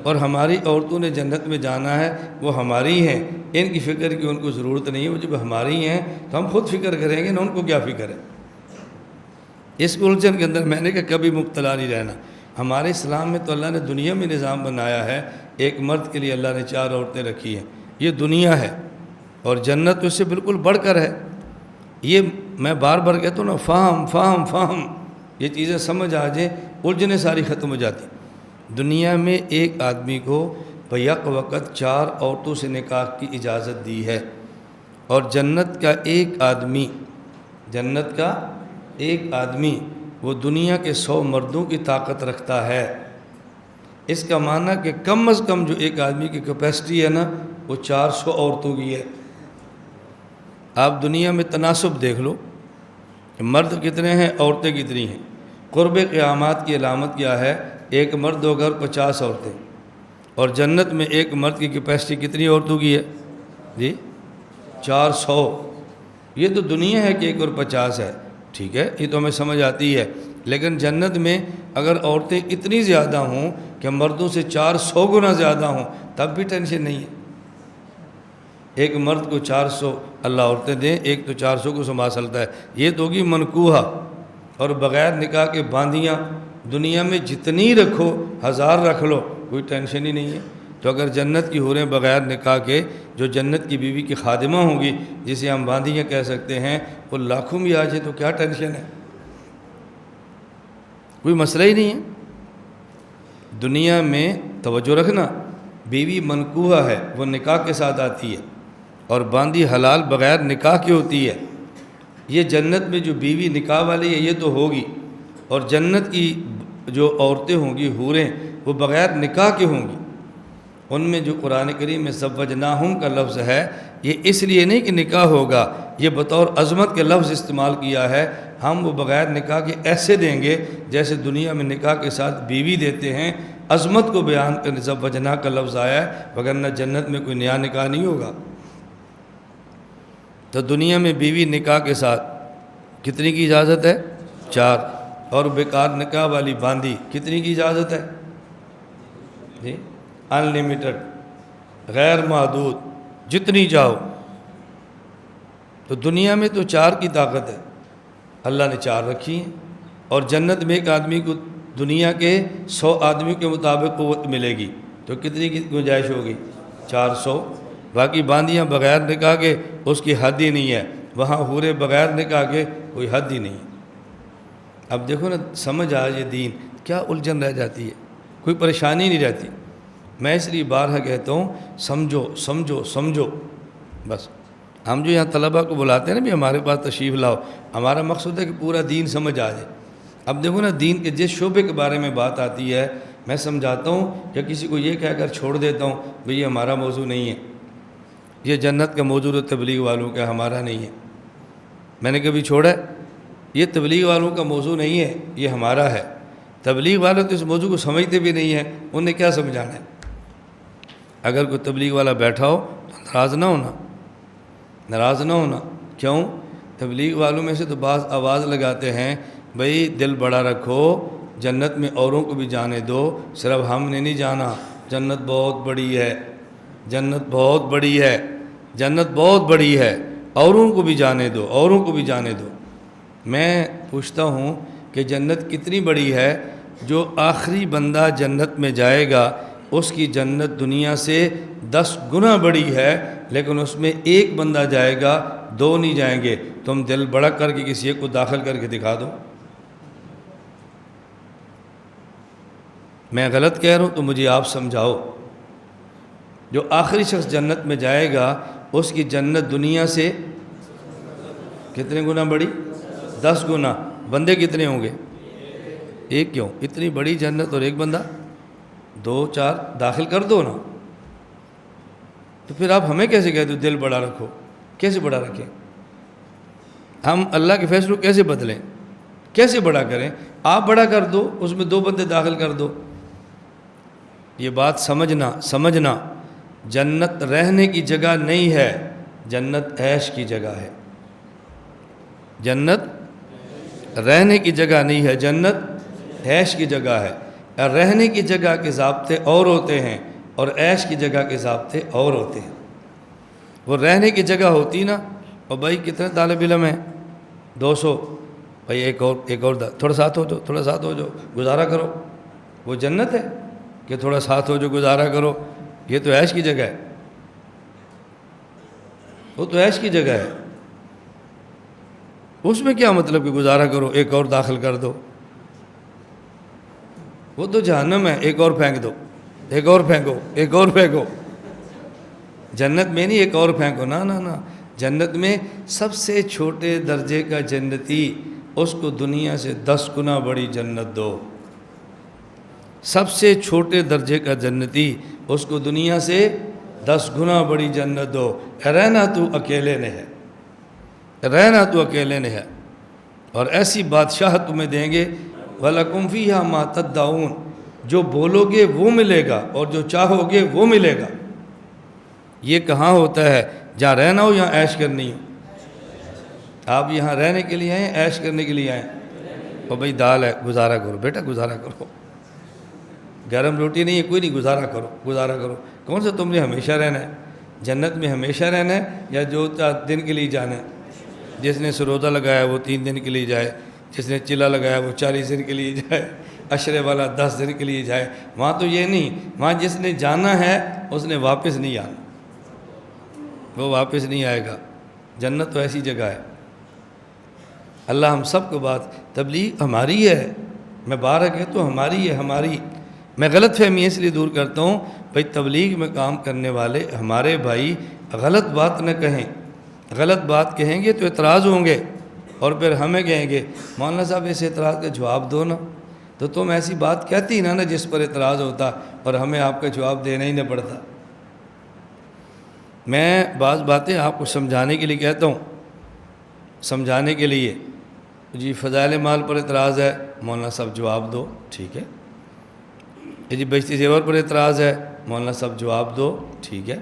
اور ہماری عورتوں نے جنت میں جانا ہے، وہ ہماری ہیں، ان کی فکر کی ان کو ضرورت نہیں ہے۔ وہ جب ہماری ہیں تو ہم خود فکر کریں گے نا، ان کو کیا فکر ہے؟ اس الجھن کے اندر میں نے کہا کبھی مبتلا نہیں رہنا۔ ہمارے اسلام میں تو اللہ نے دنیا میں نظام بنایا ہے، ایک مرد کے لیے اللہ نے 4 عورتیں رکھی ہیں، یہ دنیا ہے، اور جنت اس سے بالکل بڑھ کر ہے۔ یہ میں بار بار کہتا ہوں نا، فہم یہ چیزیں سمجھ آ جائیں، الجھنیں ساری ختم ہو جاتی۔ دنیا میں ایک آدمی کو بیک وقت 4 عورتوں سے نکاح کی اجازت دی ہے، اور جنت کا ایک آدمی وہ دنیا کے 100 مردوں کی طاقت رکھتا ہے۔ اس کا معنی کہ کم از کم جو ایک آدمی کی کیپیسٹی ہے نا، وہ 400 عورتوں کی ہے۔ آپ دنیا میں تناسب دیکھ لو کہ مرد کتنے ہیں، عورتیں کتنی ہیں۔ قرب قیامت کی علامت کیا ہے؟ ایک مرد ہو کر 50 عورتیں، اور جنت میں ایک مرد کی کیپیسٹی کتنی عورتوں کی ہے جی؟ 400۔ یہ تو دنیا ہے کہ 1 اور 50 ہے، ٹھیک ہے، یہ تو ہمیں سمجھ آتی ہے، لیکن جنت میں اگر عورتیں اتنی زیادہ ہوں کہ مردوں سے 400 گنا زیادہ ہوں، تب بھی ٹینشن نہیں ہے۔ ایک مرد کو 400 اللہ عورتیں دیں، ایک تو 400 کو سنبھال سکتا ہے۔ یہ تو ہوگی منکوحہ، اور بغیر نکاح کے باندیاں دنیا میں جتنی رکھو، 1000 رکھ لو، کوئی ٹینشن ہی نہیں ہے۔ تو اگر جنت کی حوریں بغیر نکاح کے جو جنت کی بیوی کی خادمہ ہوں گی، جسے ہم باندیاں کہہ سکتے ہیں، وہ لاکھوں بھی آ جائے تو کیا ٹینشن ہے؟ کوئی مسئلہ ہی نہیں ہے۔ دنیا میں توجہ رکھنا، بیوی منکوحہ ہے، وہ نکاح کے ساتھ آتی ہے، اور باندی حلال بغیر نکاح کی ہوتی ہے۔ یہ جنت میں جو بیوی نکاح والی ہے یہ تو ہوگی، اور جنت کی جو عورتیں ہوں گی، حوریں، وہ بغیر نکاح کی ہوں گی۔ ان میں جو قرآن کریم میں زوجناہم کا لفظ ہے، یہ اس لیے نہیں کہ نکاح ہوگا، یہ بطور عظمت کے لفظ استعمال کیا ہے۔ ہم وہ بغیر نکاح کے ایسے دیں گے جیسے دنیا میں نکاح کے ساتھ بیوی دیتے ہیں۔ عظمت کو بیان کرنے زوجنا کا لفظ آیا ہے، وگرنہ جنت میں کوئی نیا نکاح نہیں ہوگا۔ تو دنیا میں بیوی نکاح کے ساتھ کتنی کی اجازت ہے؟ 4۔ اور بیکار نکاح والی باندی کتنی کی اجازت ہے جی؟ انلمیٹڈ، غیر محدود، جتنی چاہو۔ تو دنیا میں تو 4 کی طاقت ہے، اللہ نے 4 رکھی ہیں، اور جنت میں ایک آدمی کو دنیا کے 100 آدمیوں کے مطابق قوت ملے گی، تو کتنی کی گنجائش ہوگی؟ 400۔ باقی باندیاں بغیر نکاح کے اس کی حد ہی نہیں ہے، وہاں حوریں بغیر نکاح کے کوئی حد ہی نہیں ہے۔ اب دیکھو نا، سمجھ آ یہ دین کیا الجھن رہ جاتی ہے، کوئی پریشانی نہیں رہتی۔ میں اس لیے بارہا کہتا ہوں، سمجھو بس۔ ہم جو یہاں طلبہ کو بلاتے ہیں نا بھی ہمارے پاس تشریف لاؤ، ہمارا مقصد ہے کہ پورا دین سمجھ آ جائے۔ اب دیکھو نا، دین کے جس شعبے کے بارے میں بات آتی ہے، میں سمجھاتا ہوں یا کسی کو یہ کہہ کر چھوڑ دیتا ہوں بھئی یہ ہمارا موضوع نہیں ہے، یہ جنت کا موضوع ہے تبلیغ والوں کا، ہمارا نہیں ہے۔ میں نے کبھی چھوڑا ہے؟ یہ تبلیغ والوں کا موضوع نہیں ہے، یہ ہمارا ہے۔ تبلیغ والے تو اس موضوع کو سمجھتے بھی نہیں ہیں، انہیں کیا سمجھانا ہے؟ اگر کوئی تبلیغ والا بیٹھا ہو تو ناراض نہ ہونا۔ کیوں؟ تبلیغ والوں میں سے تو بعض آواز لگاتے ہیں، بھئی دل بڑا رکھو، جنت میں اوروں کو بھی جانے دو، صرف ہم نے نہیں جانا، جنت بہت بڑی ہے، جنت بہت بڑی ہے، اوروں کو بھی جانے دو۔ میں پوچھتا ہوں کہ جنت کتنی بڑی ہے؟ جو آخری بندہ جنت میں جائے گا اس کی جنت دنیا سے 10 گنا بڑی ہے، لیکن اس میں ایک بندہ جائے گا، 2 نہیں جائیں گے۔ تم دل بڑا کر کے کسی ایک کو داخل کر کے دکھا دو۔ میں غلط کہہ رہا ہوں تو مجھے آپ سمجھاؤ۔ جو آخری شخص جنت میں جائے گا اس کی جنت دنیا سے کتنے گنا بڑی؟ 10 گنا۔ بندے کتنے ہوں گے؟ ایک کیوں؟ اتنی بڑی جنت اور ایک بندہ، 2 4 داخل کر دو نا۔ تو پھر آپ ہمیں کیسے کہتے ہو دل بڑا رکھو؟ کیسے بڑا رکھیں؟ ہم اللہ کے فیصلوں کیسے بدلیں؟ کیسے بڑا کریں؟ آپ بڑا کر دو، اس میں 2 بندے داخل کر دو۔ یہ بات سمجھنا، جنت رہنے کی جگہ نہیں ہے، جنت عیش کی جگہ ہے۔ جنت رہنے کی جگہ نہیں ہے، جنت عیش کی جگہ ہے۔ رہنے کی جگہ کے ضابطے اور ہوتے ہیں اور عیش کی جگہ کے ضابطے اور ہوتے ہیں۔ وہ رہنے کی جگہ ہوتی نا، اور بھائی کتنے طالب علم ہیں؟ 200، بھائی ایک اور تھوڑا ساتھ ہو جو گزارا کرو. وہ جنت ہے کہ تھوڑا ساتھ ہو جو گزارا کرو؟ یہ تو عیش کی جگہ ہے، وہ تو عیش کی جگہ ہے. اس میں کیا مطلب کہ گزارا کرو ایک اور داخل کر دو؟ وہ تو جہنم ہے، ایک اور پھینک دو، ایک اور پھینکو، ایک اور پھینکو. جنت میں نہیں ایک اور پھینکو، نا. جنت میں سب سے چھوٹے درجے کا جنتی، اس کو دنیا سے 10 گنا بڑی جنت دو. سب سے چھوٹے درجے کا جنتی، اس کو دنیا سے 10 گنا بڑی جنت دو. رہنا تو اکیلے نے ہے، رہنا تو اکیلے نے ہے. اور ایسی بادشاہ تمہیں دیں گے، وَلَكُمْ فِيهَا مَا تَدَّعُونَ، جو بولو گے وہ ملے گا اور جو چاہو گے وہ ملے گا. یہ کہاں ہوتا ہے؟ جہاں رہنا ہو، یہاں عیش کرنی ہو. آپ یہاں رہنے کے لیے آئیں، عیش کرنے کے لیے آئیں؟ اور بھائی دال ہے، گزارا کرو بیٹا، گزارا کرو. گرم روٹی نہیں ہے، کوئی نہیں، گزارا کرو، گزارا کرو. کون سا تم نے ہمیشہ رہنا ہے؟ جنت میں ہمیشہ رہنا ہے یا جو 4 دن کے لیے جانا ہے؟ جس نے سروزہ لگایا وہ 3 دن کے لیے جائے، جس نے چلا لگایا وہ 40 دن کے لیے جائے، عشرے والا 10 دن کے لیے جائے. وہاں تو یہ نہیں، وہاں جس نے جانا ہے اس نے واپس نہیں آنا، وہ واپس نہیں آئے گا. جنت تو ایسی جگہ ہے. اللہ ہم سب کو بات، تبلیغ ہماری ہے، میں بار کہتا ہوں ہماری ہے، ہماری. میں غلط فہمی اس لیے دور کرتا ہوں، بھائی تبلیغ میں کام کرنے والے ہمارے بھائی غلط بات نہ کہیں. غلط بات کہیں گے تو اعتراض ہوں گے، اور پھر ہمیں کہیں گے مولانا صاحب اس اعتراض کا جواب دو نا. تو تم ایسی بات کہتی نا جس پر اعتراض ہوتا اور ہمیں آپ کا جواب دینا ہی نہ پڑتا. میں بعض باتیں آپ کو سمجھانے کے لیے کہتا ہوں، سمجھانے کے لیے. جی فضائل مال پر اعتراض ہے، مولانا صاحب جواب دو، ٹھیک ہے. جی بہشتی زیور پر اعتراض ہے، مولانا صاحب جواب دو، ٹھیک ہے.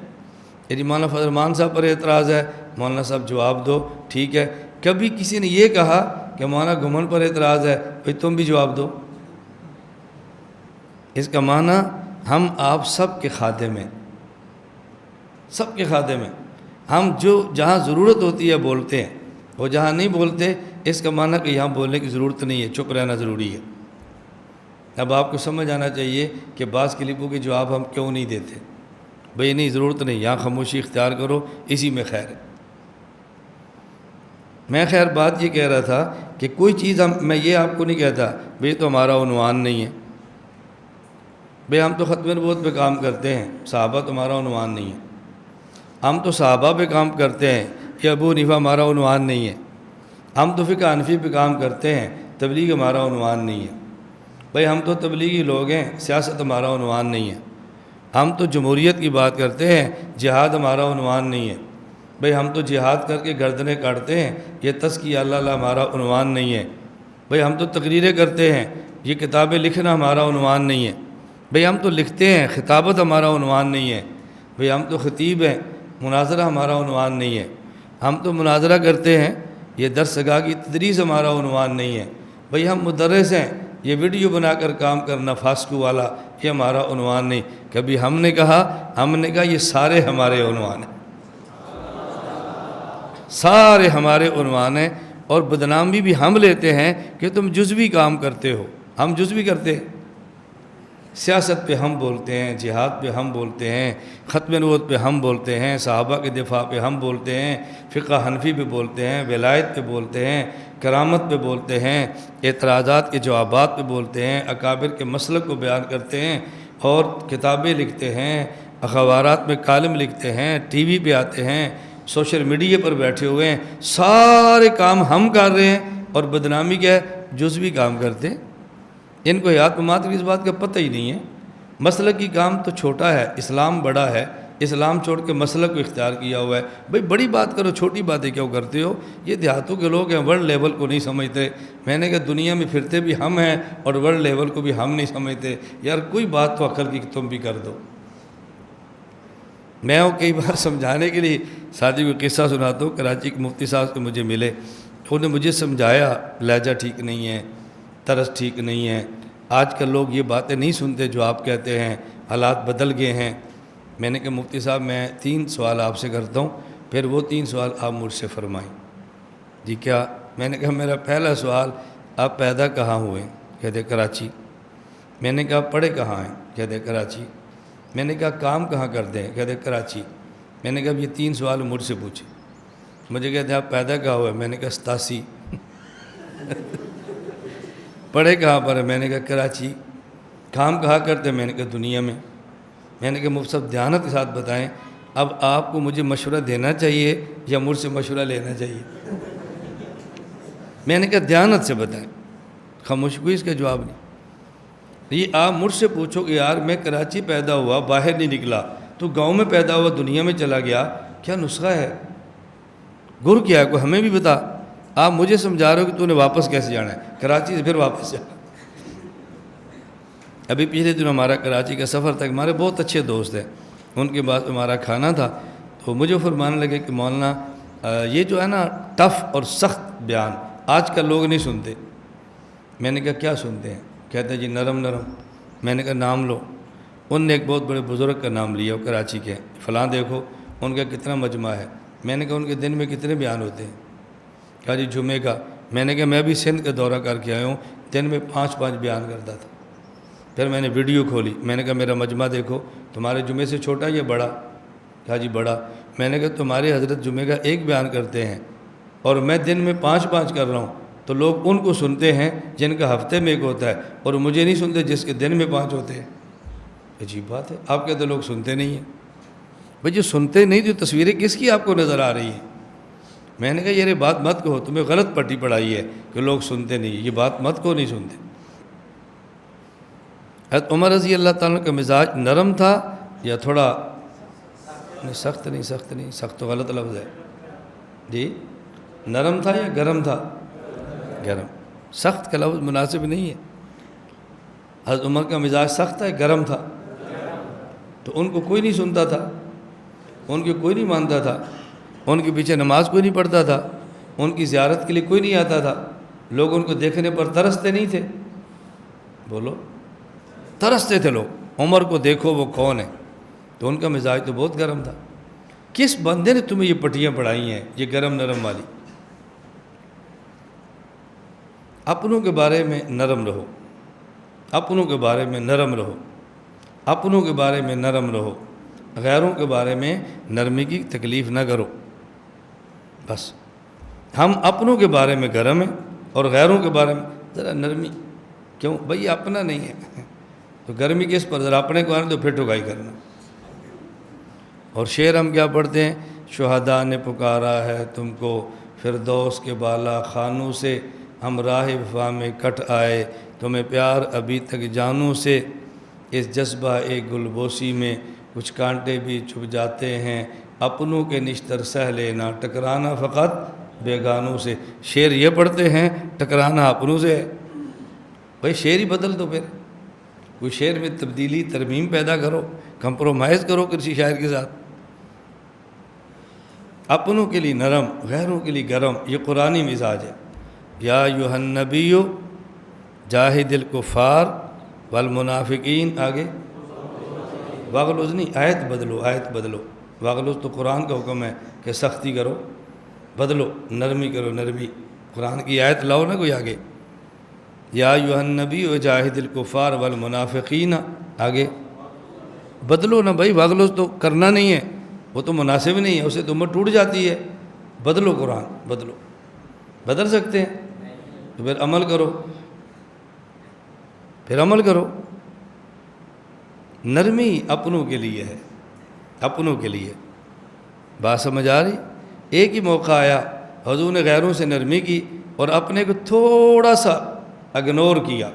جی مولانا فضل الرحمان صاحب پر اعتراض ہے، مولانا صاحب جواب دو، ٹھیک ہے. کبھی کسی نے یہ کہا کہ مولانا گھمنڈ پر اعتراض ہے، بھئی تم بھی جواب دو. اس کا معنی ہم آپ سب کے خادم ہیں، سب کے خادم ہیں. ہم جو جہاں ضرورت ہوتی ہے بولتے ہیں، وہ جہاں نہیں بولتے اس کا معنی کہ یہاں بولنے کی ضرورت نہیں ہے، چپ رہنا ضروری ہے. اب آپ کو سمجھ آنا چاہیے کہ بعض کلپوں کے جواب ہم کیوں نہیں دیتے. بھئی نہیں، ضرورت نہیں، یہاں خاموشی اختیار کرو، اسی میں خیر ہے. میں خیر بات یہ کہہ رہا تھا کہ کوئی چیز میں یہ آپ کو نہیں کہتا بھئی تو ہمارا عنوان نہیں ہے. بھئی ہم تو ختم نبوت پہ کام کرتے ہیں، صحابہ تو ہمارا عنوان نہیں ہے. ہم تو صحابہ پہ کام کرتے ہیں، کہ ابو حنیفہ ہمارا عنوان نہیں ہے. ہم تو فقہ حنفی پہ کام کرتے ہیں، تبلیغ ہمارا عنوان نہیں ہے. بھئی ہم تو تبلیغی لوگ ہیں، سیاست ہمارا عنوان نہیں ہے. ہم تو جمہوریت کی بات کرتے ہیں، جہاد ہمارا عنوان نہیں ہے. بھئی ہم تو جہاد کر کے گردنیں کاٹتے ہیں، یہ تزکیہ اللہ ہمارا عنوان نہیں ہے. بھئی ہم تو تقریریں کرتے ہیں، یہ کتابیں لکھنا ہمارا عنوان نہیں ہے. بھئی ہم تو لکھتے ہیں، خطابت ہمارا عنوان نہیں ہے. بھئی ہم تو خطیب ہیں، مناظرہ ہمارا عنوان نہیں ہے. ہم تو مناظرہ کرتے ہیں، یہ درسگاہ کی تدریس ہمارا عنوان نہیں ہے. بھئی ہم مدرس ہیں، یہ ویڈیو بنا کر کام کرنا فاسکو والا یہ ہمارا عنوان نہیں. کبھی ہم نے کہا یہ سارے ہمارے عنوان ہیں، سارے ہمارے عنوان ہیں. اور بدنامی بھی ہم لیتے ہیں کہ تم جزوی کام کرتے ہو. ہم جزوی کرتے ہیں، سیاست پہ ہم بولتے ہیں، جہاد پہ ہم بولتے ہیں، ختم نبوت پہ ہم بولتے ہیں، صحابہ کے دفاع پہ ہم بولتے ہیں، فقہ حنفی پہ بولتے ہیں، ولایت پہ بولتے ہیں، کرامت پہ بولتے ہیں، اعتراضات کے جوابات پہ بولتے ہیں، اکابر کے مسلک کو بیان کرتے ہیں، اور کتابیں لکھتے ہیں، اخبارات میں کالم لکھتے ہیں، ٹی وی پہ آتے ہیں، سوشل میڈیا پر بیٹھے ہوئے ہیں. سارے کام ہم کر رہے ہیں، اور بدنامی کیا ہے؟ جزوی کام کرتے ہیں. ان کو یاد مات کی اس بات کا پتہ ہی نہیں ہے. مسلک کی کام تو چھوٹا ہے، اسلام بڑا ہے. اسلام چھوڑ کے مسلک کو اختیار کیا ہوا ہے. بھئی بڑی بات کرو، چھوٹی باتیں کیوں کرتے ہو؟ یہ دیہاتوں کے لوگ ہیں، ورلڈ لیول کو نہیں سمجھتے. میں نے کہا دنیا میں پھرتے بھی ہم ہیں اور ورلڈ لیول کو بھی ہم نہیں سمجھتے. یار کوئی بات تو عقل کی تم بھی کر دو. میں وہ کئی بار سمجھانے کے لیے ساتھی کو قصہ سناتا ہوں. کراچی کے مفتی صاحب سے مجھے ملے، انہوں نے مجھے سمجھایا لہجہ ٹھیک نہیں ہے، طرز ٹھیک نہیں ہے. آج کل لوگ یہ باتیں نہیں سنتے جو آپ کہتے ہیں، حالات بدل گئے ہیں. میں نے کہا مفتی صاحب میں 3 سوال آپ سے کرتا ہوں، پھر وہ 3 سوال آپ مجھ سے فرمائیں. جی کیا؟ میں نے کہا میرا پہلا سوال، آپ پیدا کہاں ہوئے؟ کہتے کراچی۔ میں نے کہا پڑھے کہاں ہیں؟ کہتے کراچی۔ میں نے کہا کام کہاں کرتے ہیں؟ کہتے کراچی۔ میں نے کہا یہ 3 سوال مجھ سے پوچھے۔ مجھے کہتے آپ پیدا کہاں ہوئے؟ میں نے کہا 87۔ پڑھے کہاں پر ہے؟ میں نے کہا کراچی۔ کام کہاں کرتے ہیں؟ میں نے کہا دنیا میں۔ میں نے کہا مفتی صاحب دیانت کے ساتھ بتائیں، اب آپ کو مجھے مشورہ دینا چاہیے یا مجھ سے مشورہ لینا چاہیے؟ میں نے کہا دیانت سے بتائیں۔ خاموش کوئی اس کا جواب نہیں۔ یہ آپ مجھ سے پوچھو کہ یار میں کراچی پیدا ہوا، باہر نہیں نکلا، تو گاؤں میں پیدا ہوا، دنیا میں چلا گیا، کیا نسخہ ہے؟ گر کیا ہے؟ کوئی ہمیں بھی بتا۔ آپ مجھے سمجھا رہے ہو کہ تو نے واپس کیسے جانا ہے، کراچی سے پھر واپس جانا۔ ابھی پچھلے دن ہمارا کراچی کا سفر تھا، ہمارے بہت اچھے دوست ہیں، ان کے بعد ہمارا کھانا تھا، تو مجھے فرمانے لگے کہ مولانا یہ جو ہے نا ٹف اور سخت بیان آج کل لوگ نہیں سنتے۔ میں نے کہا کیا سنتے ہیں؟ کہتے ہیں جی نرم نرم۔ میں نے کہا نام لو۔ ان نے ایک بہت بڑے بزرگ کا نام لیا، وہ کراچی کے، فلاں دیکھو ان کا کتنا مجمع ہے۔ میں نے کہا ان کے دن میں کتنے بیان ہوتے ہیں؟ کہا جی جمعے کا۔ میں نے کہا میں بھی سندھ کا دورہ کر کے آیا ہوں، دن میں 5 بیان کرتا تھا۔ پھر میں نے ویڈیو کھولی، میں نے کہا میرا مجمع دیکھو، تمہارے جمعے سے چھوٹا یا بڑا؟ کہا جی بڑا۔ میں نے کہا تمہارے حضرت جمعے کا 1 بیان کرتے ہیں اور میں دن میں 5 کر رہا ہوں، تو لوگ ان کو سنتے ہیں جن کا ہفتے میں 1 ہوتا ہے، اور مجھے نہیں سنتے جس کے دن میں 5 ہوتے ہیں۔ عجیب بات ہے، آپ کہتے لوگ سنتے نہیں ہیں۔ بھئی جو سنتے نہیں تو تصویریں کس کی آپ کو نظر آ رہی ہیں؟ میں نے کہا یہ بات مت کہو، تمہیں غلط پٹی پڑھائی ہے کہ لوگ سنتے نہیں، یہ بات مت کہو نہیں سنتے۔ حضرت عمر رضی اللہ تعالیٰ کا مزاج نرم تھا یا تھوڑا سخت نہیں، سخت تو غلط لفظ ہے جی، نرم تھا یا گرم تھا؟ گرم۔ سخت کا لفظ مناسب نہیں ہے۔ حضرت عمر کا مزاج سخت ہے، گرم تھا، تو ان کو کوئی نہیں سنتا تھا، ان کو کوئی نہیں مانتا تھا، ان کے پیچھے نماز کوئی نہیں پڑھتا تھا، ان کی زیارت کے لیے کوئی نہیں آتا تھا، لوگ ان کو دیکھنے پر ترستے نہیں تھے۔ بولو، ترستے تھے لوگ، عمر کو دیکھو وہ کون ہے، تو ان کا مزاج تو بہت گرم تھا۔ کس بندے نے تمہیں یہ پٹیاں پڑھائی ہیں یہ گرم نرم والی؟ اپنوں کے بارے میں نرم رہو، اپنوں کے بارے میں نرم رہو، اپنوں کے بارے میں نرم رہو، غیروں کے بارے میں نرمی کی تکلیف نہ کرو۔ بس ہم اپنوں کے بارے میں گرم ہیں اور غیروں کے بارے میں ذرا نرمی۔ کیوں بھئی اپنا نہیں ہے تو گرمی کس پر؟ ذرا اپنے کو آنے تو پھر ٹھگائی کرنا۔ اور شعر ہم کیا پڑھتے ہیں؟ شہداء نے پکارا ہے تم کو فردوس کے بالا خانوں سے، ہم راہ وفا میں کٹ آئے تمہیں پیار ابھی تک جانوں سے، اس جذبہ ایک گلبوسی میں کچھ کانٹے بھی چھپ جاتے ہیں، اپنوں کے نشتر سہ لینا ٹکرانا فقط بیگانوں سے۔ شعر یہ پڑھتے ہیں ٹکرانا اپنوں سے ہے۔ بھائی شعر ہی بدل دو، پھر کوئی شعر میں تبدیلی ترمیم پیدا کرو، کمپرومائز کرو کسی شاعر کے ساتھ۔ اپنوں کے لیے نرم، غیروں کے لیے گرم، یہ قرآنی مزاج ہے۔ یا ایھا النبی جاہد الکفار والمنافقین، آگے واغلظ نہیں، آیت بدلو۔ واغلظ تو قرآن کا حکم ہے کہ سختی کرو، بدلو نرمی کرو، نرمی۔ قرآن کی آیت لاؤ نا کوئی آگے۔ یا ایھا النبی جاہد الکفار والمنافقین، آگے بدلو نا بھائی، واغلظ تو کرنا نہیں ہے، وہ تو مناسب نہیں ہے، اسے تو امت ٹوٹ جاتی ہے۔ بدلو قرآن، بدلو۔ بدل سکتے ہیں تو پھر عمل کرو، پھر عمل کرو۔ نرمی اپنوں کے لیے ہے، اپنوں کے لیے۔ بات سمجھ آ رہی؟ ایک ہی موقع آیا حضور نے غیروں سے نرمی کی اور اپنے کو تھوڑا سا اگنور کیا،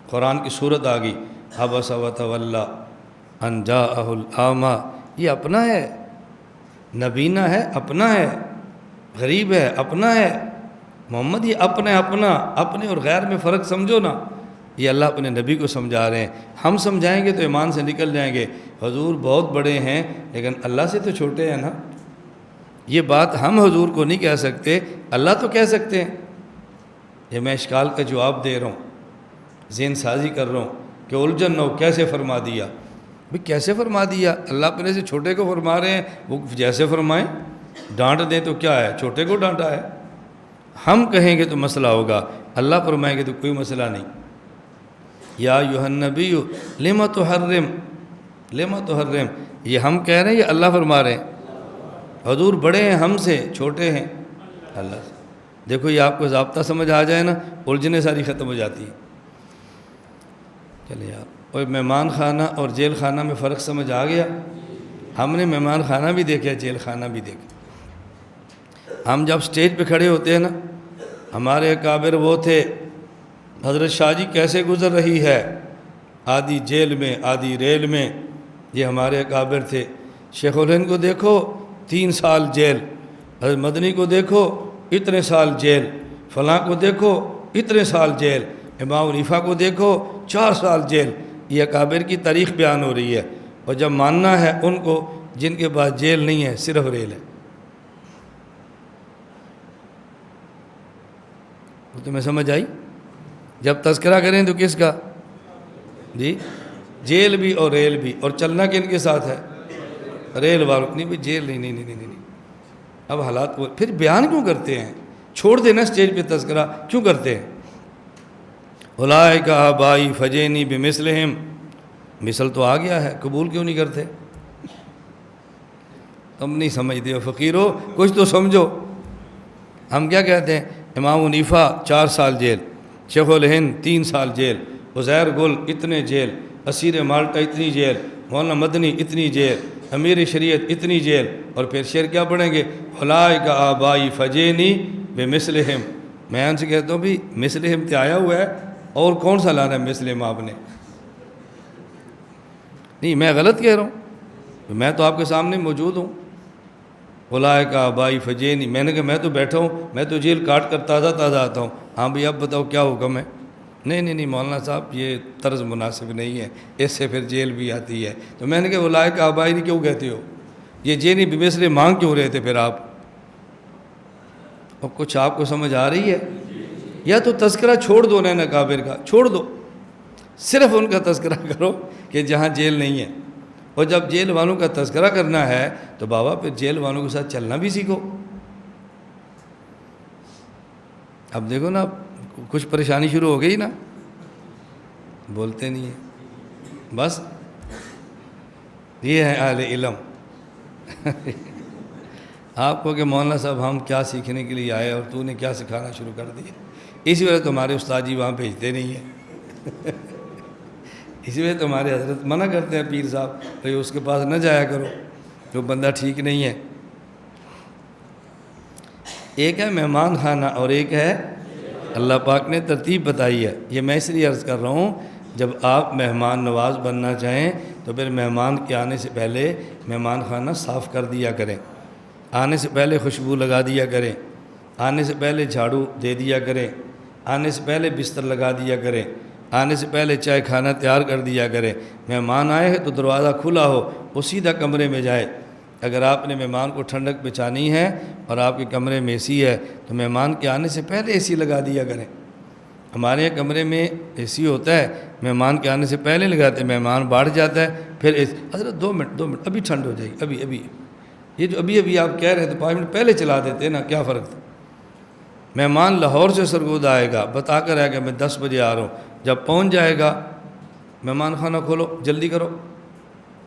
قرآن کی صورت آ گئی، عبس وتولی ان جاءہ الاعمی۔ یہ اپنا ہے، نبینا ہے، اپنا ہے، غریب ہے، اپنا ہے۔ محمد یہ اپنا اپنے اور غیر میں فرق سمجھو نا۔ یہ اللہ اپنے نبی کو سمجھا رہے ہیں۔ ہم سمجھائیں گے تو ایمان سے نکل جائیں گے، حضور بہت بڑے ہیں لیکن اللہ سے تو چھوٹے ہیں نا۔ یہ بات ہم حضور کو نہیں کہہ سکتے، اللہ تو کہہ سکتے ہیں۔ یہ میں اشکال کا جواب دے رہا ہوں، ذہن سازی کر رہا ہوں کہ الجھن نہ ہو، کیسے فرما دیا؟ بھئی کیسے فرما دیا؟ اللہ اپنے سے چھوٹے کو فرما رہے ہیں، وہ جیسے فرمائیں۔ ڈانٹ دیں تو کیا ہے، چھوٹے کو ڈانٹا ہے۔ ہم کہیں گے تو مسئلہ ہوگا، اللہ فرمائیں گے تو کوئی مسئلہ نہیں۔ یا ایھا النبی لم تحرم، یہ ہم کہہ رہے ہیں یا اللہ فرما رہے ہیں؟ حضور بڑے ہیں ہم سے، چھوٹے ہیں اللہ سے۔ دیکھو یہ آپ کو ضابطہ سمجھ آ جائے نا، الجھنیں ساری ختم ہو جاتی ہیں۔ چلے یار، اور مہمان خانہ اور جیل خانہ میں فرق سمجھ آ گیا؟ ہم نے مہمان خانہ بھی دیکھا، جیل خانہ بھی دیکھا۔ ہم جب سٹیج پہ کھڑے ہوتے ہیں نا، ہمارے اکابر وہ تھے، حضرت شاہ جی کیسے گزر رہی ہے، آدھی جیل میں آدھی ریل میں، یہ ہمارے اکابر تھے۔ شیخ الہند کو دیکھو 3 سال جیل، حضرت مدنی کو دیکھو اتنے سال جیل، فلاں کو دیکھو اتنے سال جیل، امام حنیفہ کو دیکھو 4 سال جیل۔ یہ اکابر کی تاریخ بیان ہو رہی ہے، اور جب ماننا ہے ان کو جن کے پاس جیل نہیں ہے، صرف ریل ہے۔ تمہیں سمجھ آئی؟ جب تذکرہ کریں تو کس کا؟ جی، جیل بھی اور ریل بھی، اور چلنا کن کے ساتھ ہے؟ ریل والوں نہیں، بھی جیل نہیں۔ اب حالات کو پھر بیان کیوں کرتے ہیں؟ چھوڑ دینا سٹیج پہ تذکرہ کیوں کرتے ہیں؟ اولئک آبائی فجینی بمثلہم، مثل تو آ گیا ہے، قبول کیوں نہیں کرتے؟ تم نہیں سمجھتے ہو فقیرو، کچھ تو سمجھو۔ ہم کیا کہتے ہیں؟ امام حنیفہ 4 سال جیل، شیخ الہند 3 سال جیل، عزیر گل اتنے جیل، اسیر مالٹا اتنی جیل، مولانا مدنی اتنی جیل، امیر شریعت اتنی جیل، اور پھر شعر کیا پڑھیں گے؟ اولئک آبائی فجینی بمثلہم۔ میں ان سے کہتا ہوں بھی مثلہم تے آیا ہوا ہے، اور کون سا لانا ہے مثلہم آپ نے؟ نہیں، میں غلط کہہ رہا ہوں، میں تو آپ کے سامنے موجود ہوں۔ اولئک آبائی فجینی، میں نے کہا میں تو بیٹھا ہوں، میں تو جیل کاٹ کر تازہ آتا ہوں۔ ہاں بھئی اب بتاؤ کیا حکم ہے؟ نہیں مولانا صاحب یہ طرز مناسب نہیں ہے، اس سے پھر جیل بھی آتی ہے۔ تو میں نے کہا اولئک آبائی نہیں کیوں کہتے ہو؟ یہ جینی بمثل مانگ کیوں رہے تھے پھر آپ؟ اور کچھ آپ کو سمجھ آ رہی ہے؟ یا تو تذکرہ چھوڑ دو نا اکابر کا، چھوڑ دو، صرف ان کا تذکرہ کرو کہ جہاں جیل نہیں ہے۔ اور جب جیل والوں کا تذکرہ کرنا ہے تو بابا پھر جیل والوں کے ساتھ چلنا بھی سیکھو۔ اب دیکھو نا، کچھ پریشانی شروع ہو گئی نا، بولتے نہیں ہیں، بس یہ ہے اہل علم۔ آپ کو کہ مولانا صاحب ہم کیا سیکھنے کے لیے آئے اور تو نے کیا سکھانا شروع کر دیا، اسی وجہ تمہارے استاد جی وہاں بھیجتے نہیں ہیں۔ اسی وجہ تمہارے حضرت منع کرتے ہیں پیر صاحب، بھئی اس کے پاس نہ جایا کرو، جو بندہ ٹھیک نہیں ہے۔ ایک ہے مہمان خانہ اور ایک ہے، اللہ پاک نے ترتیب بتائی ہے۔ یہ میں اس لیے عرض کر رہا ہوں، جب آپ مہمان نواز بننا چاہیں تو پھر مہمان کے آنے سے پہلے مہمان خانہ صاف کر دیا کریں، آنے سے پہلے خوشبو لگا دیا کریں، آنے سے پہلے جھاڑو دے دیا کریں، آنے سے پہلے بستر لگا دیا کریں، آنے سے پہلے چائے کھانا تیار کر دیا کریں۔ مہمان آئے ہیں تو دروازہ کھلا ہو، وہ سیدھا کمرے میں جائے۔ اگر آپ نے مہمان کو ٹھنڈک پہنچانی ہے اور آپ کے کمرے میں اے سی ہے تو مہمان کے آنے سے پہلے اے سی لگا دیا کریں۔ ہمارے یہاں کمرے میں اے سی ہوتا ہے، مہمان کے آنے سے پہلے لگاتے ہیں، مہمان بانٹ جاتا ہے، پھر حضرت 2 منٹ ابھی ٹھنڈ ہو جائے گی، ابھی یہ جو ابھی آپ کہہ رہے ہیں تو 5 منٹ پہلے چلا دیتے نا، کیا فرق تھا؟ مہمان لاہور سے سرگودا آئے گا، بتا کر آئے گا میں 10 بجے آ رہا ہوں، جب پہنچ جائے گا مہمان خانہ کھولو، جلدی کرو،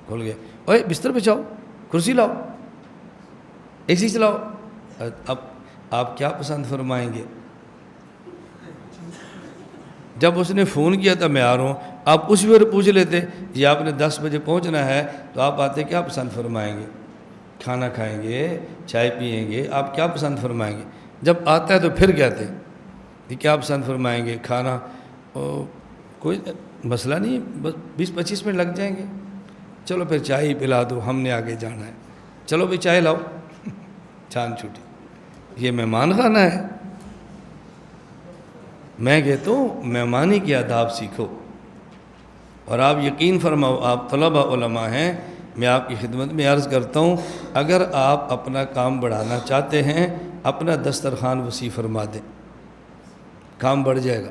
کھول گیا، اوے بستر پہ جاؤ، کرسی لاؤ، اے سی چلاؤ۔ اب آپ کیا پسند فرمائیں گے؟ جب اس نے فون کیا تھا میں آ رہا ہوں، آپ اسی وقت پوچھ لیتے یہ آپ نے 10 بجے پہنچنا ہے، تو آپ آتے کیا پسند فرمائیں گے؟ کھانا کھائیں گے، چائے پئیں گے، آپ کیا پسند فرمائیں گے؟ جب آتا ہے تو پھر کہتے یہ کیا پسند فرمائیں گے؟ کھانا کوئی مسئلہ نہیں، بس 20-25 منٹ لگ جائیں گے، چلو پھر چائے ہی پلا دو، ہم نے آگے جانا ہے، چلو بھی چائے لاؤ، جان چھوٹی۔ یہ مہمان خانہ ہے؟ میں کہتا ہوں مہمانی کے آداب سیکھو۔ اور آپ یقین فرماؤ، آپ طلبہ علماء ہیں، میں آپ کی خدمت میں عرض کرتا ہوں، اگر آپ اپنا کام بڑھانا چاہتے ہیں اپنا دسترخوان وسیع فرما دیں، کام بڑھ جائے گا۔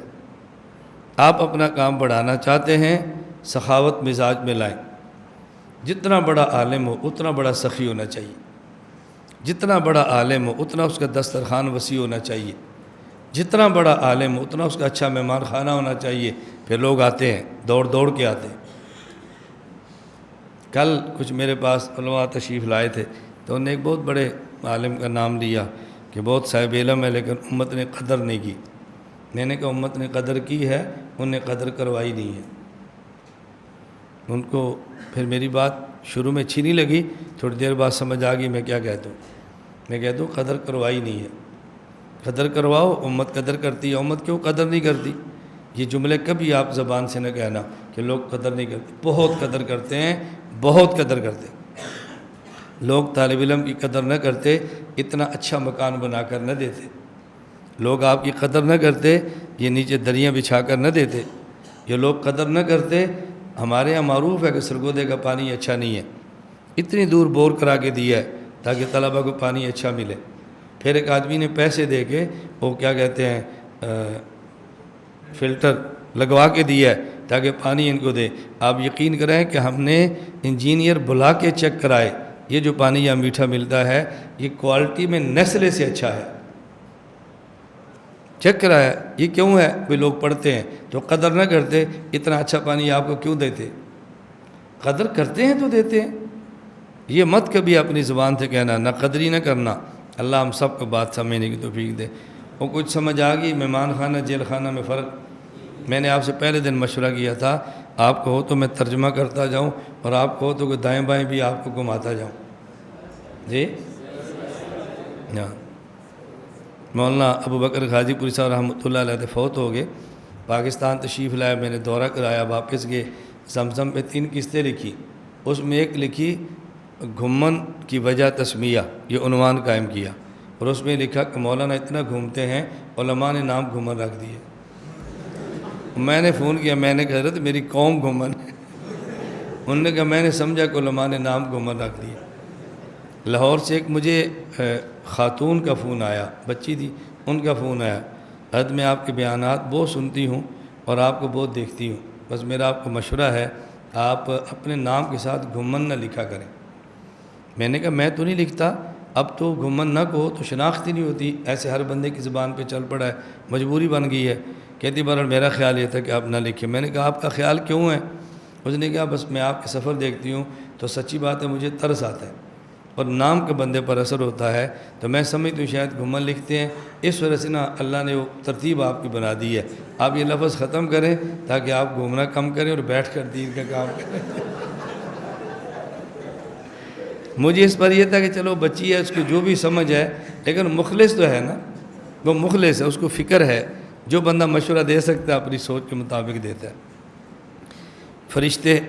آپ اپنا کام بڑھانا چاہتے ہیں سخاوت مزاج میں لائیں، جتنا بڑا عالم ہو اتنا بڑا سخی ہونا چاہیے، جتنا بڑا عالم ہو اتنا اس کا دسترخوان وسیع ہونا چاہیے۔ جتنا بڑا عالم اتنا اس کا اچھا مہمان خانہ ہونا چاہیے، پھر لوگ آتے ہیں، دوڑ دوڑ کے آتے ہیں۔ کل کچھ میرے پاس علماء تشریف لائے تھے، تو انہوں نے ایک بہت بڑے عالم کا نام لیا کہ بہت صاحب علم ہے لیکن امت نے قدر نہیں کی۔ میں نے کہا امت نے قدر کی ہے، انہوں نے قدر کروائی نہیں ہے۔ ان کو پھر میری بات شروع میں اچھی نہیں لگی، تھوڑی دیر بعد سمجھ آ گئی میں کیا کہتا ہوں۔ میں کہتا ہوں قدر کروائی نہیں ہے، قدر کرواؤ، امت قدر کرتی ہے۔ امت کیوں قدر نہیں کرتی؟ یہ جملے کبھی آپ زبان سے نہ کہنا کہ لوگ قدر نہیں کرتے، بہت قدر کرتے ہیں، بہت قدر کرتے ہیں۔ لوگ طالب علم کی قدر نہ کرتے، اتنا اچھا مکان بنا کر نہ دیتے۔ لوگ آپ کی قدر نہ کرتے، یہ نیچے دریاں بچھا کر نہ دیتے۔ یہ لوگ قدر نہ کرتے، ہمارے یہاں معروف ہے کہ سرگودے کا پانی اچھا نہیں ہے، اتنی دور بور کرا کے دیا ہے تاکہ طلبہ کو پانی اچھا ملے۔ پھر ایک آدمی نے پیسے دے کے وہ کیا کہتے ہیں فلٹر لگوا کے دیا ہے تاکہ پانی ان کو دے۔ آپ یقین کریں کہ ہم نے انجینئر بلا کے چیک کرائے، یہ جو پانی یہاں میٹھا ملتا ہے یہ کوالٹی میں نیسلے سے اچھا ہے، چیک کرایا۔ یہ کیوں ہے؟ بھی لوگ پڑھتے ہیں تو قدر نہ کرتے، اتنا اچھا پانی آپ کو کیوں دیتے؟ قدر کرتے ہیں تو دیتے ہیں۔ یہ مت کبھی اپنی زبان سے کہنا، نہ قدری نہ کرنا۔ اللہ ہم سب کو بات سمجھنے کی توفیق دے۔ وہ کچھ سمجھ آ گئی؟ مہمان خانہ جیل خانہ میں فرق؟ میں نے آپ سے پہلے دن مشورہ کیا تھا، آپ کو ہو تو میں ترجمہ کرتا جاؤں اور آپ کو ہو تو دائیں بائیں بھی آپ کو گھماتا جاؤں۔ جی ہاں، مولانا ابو بکر غازی پوری صاحب رحمۃ اللہ علیہ فوت ہو گئے، پاکستان تشریف لائے، میں نے دورہ کرایا، واپس گئے، زمزم پہ 3 قسطیں لکھی، اس میں ایک لکھی گھومن کی وجہ تسمیہ، یہ عنوان قائم کیا، اور اس میں لکھا کہ مولانا اتنا گھومتے ہیں علماء نے نام گھومن رکھ دیے۔ میں نے فون کیا، میں نے کہا حضرت میری قوم گھومن ہے۔ انہوں نے کہا میں نے سمجھا کہ علماء نے نام گھومن رکھ دیے۔ لاہور سے ایک مجھے خاتون کا فون آیا، بچی تھی، ان کا فون آیا، حضرت میں آپ کے بیانات بہت سنتی ہوں اور آپ کو بہت دیکھتی ہوں، بس میرا آپ کو مشورہ ہے آپ اپنے نام کے ساتھ گھومن نہ لکھا کریں۔ میں نے کہا میں تو نہیں لکھتا، اب تو گھومن نہ کہو تو شناخت ہی نہیں ہوتی، ایسے ہر بندے کی زبان پہ چل پڑا ہے، مجبوری بن گئی ہے۔ کہتی بہرحال میرا خیال یہ تھا کہ آپ نہ لکھیں۔ میں نے کہا آپ کا خیال کیوں ہے؟ اس نے کہا بس میں آپ کے سفر دیکھتی ہوں تو سچی بات ہے مجھے ترس آتا ہے اور نام کے بندے پر اثر ہوتا ہے، تو میں سمجھتی ہوں شاید گھومن لکھتے ہیں، اس وجہ سے نا اللہ نے وہ ترتیب آپ کی بنا دی ہے۔ آپ یہ لفظ ختم کریں تاکہ آپ گھومنا کم کریں اور بیٹھ کر دین کا کام کریں۔ مجھے اس پر یہ تھا کہ چلو بچی ہے، اس کو جو بھی سمجھ ہے، لیکن مخلص تو ہے نا، وہ مخلص ہے، اس کو فکر ہے، جو بندہ مشورہ دے سکتا ہے اپنی سوچ کے مطابق دیتا ہے۔ فرشتے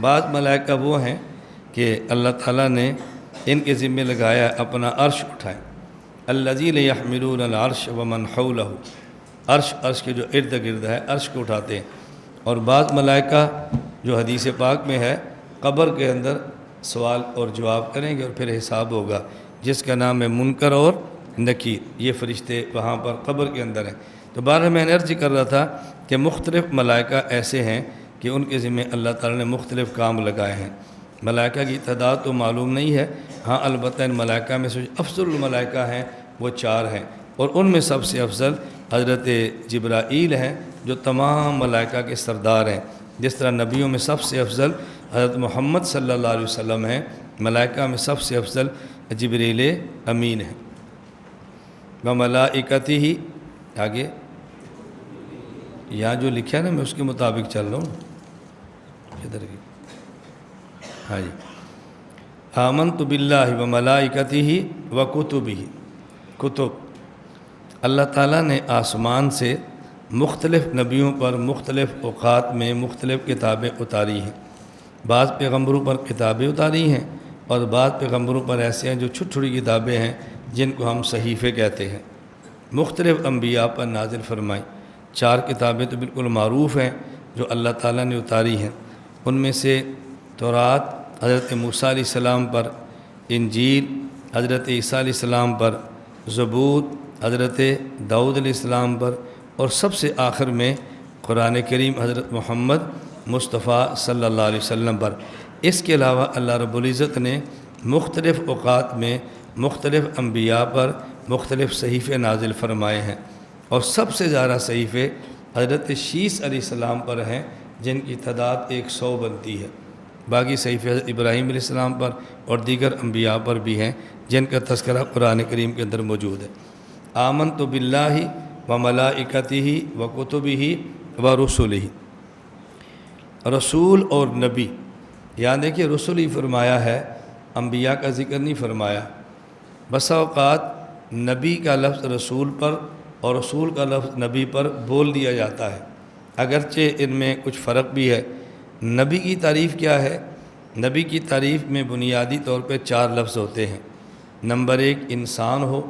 بعض ملائکہ وہ ہیں کہ اللہ تعالیٰ نے ان کے ذمہ لگایا ہے اپنا عرش اٹھائیں، الذین یحملون العرش ومن حولہ، عرش کے جو ارد گرد ہے عرش کو اٹھاتے ہیں۔ اور بعض ملائکہ جو حدیث پاک میں ہے قبر کے اندر سوال اور جواب کریں گے اور پھر حساب ہوگا، جس کا نام ہے منکر اور نکیر، یہ فرشتے وہاں پر قبر کے اندر ہیں۔ تو بارہ میں نے عرض کر رہا تھا کہ مختلف ملائکہ ایسے ہیں کہ ان کے ذمہ اللہ تعالیٰ نے مختلف کام لگائے ہیں۔ ملائکہ کی تعداد تو معلوم نہیں ہے، ہاں البتہ ان ملائکہ میں سے افضل الملائکہ ہیں وہ 4 ہیں، اور ان میں سب سے افضل حضرت جبرائیل ہیں جو تمام ملائکہ کے سردار ہیں، جس طرح نبیوں میں سب سے افضل حضرت محمد صلی اللہ علیہ وسلم ہیں، ملائکہ میں سب سے افضل جبریل امین ہیں۔ وملائکتہ، آگے یہاں جو لکھا ہے نا میں اس کے مطابق چل رہا ہوں، ادھر کی ہاں جی، آمنت باللہ وملائکتہ وکتبہ، کتب، اللہ تعالیٰ نے آسمان سے مختلف نبیوں پر مختلف اوقات میں مختلف کتابیں اتاری ہیں۔ بعض پیغمبروں پر کتابیں اتاری ہیں اور بعض پیغمبروں پر ایسے ہیں جو چھوٹی چھوٹی کتابیں ہیں جن کو ہم صحیفے کہتے ہیں، مختلف انبیاء پر نازل فرمائیں۔ 4 کتابیں تو بالکل معروف ہیں جو اللہ تعالیٰ نے اتاری ہیں، ان میں سے تورات حضرت موسیٰ علیہ السلام پر، انجیل حضرت عیسیٰ علیہ السلام پر، زبور حضرت داؤد علیہ السلام پر، اور سب سے آخر میں قرآن کریم حضرت محمد مصطفیٰ صلی اللہ علیہ وسلم پر۔ اس کے علاوہ اللہ رب العزت نے مختلف اوقات میں مختلف انبیاء پر مختلف صحیفے نازل فرمائے ہیں۔ اور سب سے زیادہ صحیفے حضرت شیس علیہ السلام پر ہیں جن کی تعداد 100 بنتی ہے۔ باقی صحیفے حضرت ابراہیم علیہ السلام پر اور دیگر انبیاء پر بھی ہیں جن کا تذکرہ قرآن کریم کے اندر موجود ہے۔ آمنت باللہ و ملائکتہ و کتبہ و رسلہ، رسول اور نبی، یہاں دیکھیے رسول ہی فرمایا ہے، انبیاء کا ذکر نہیں فرمایا۔ بسا اوقات نبی کا لفظ رسول پر اور رسول کا لفظ نبی پر بول دیا جاتا ہے، اگرچہ ان میں کچھ فرق بھی ہے۔ نبی کی تعریف کیا ہے؟ نبی کی تعریف میں بنیادی طور پہ 4 لفظ ہوتے ہیں۔ نمبر 1 انسان ہو،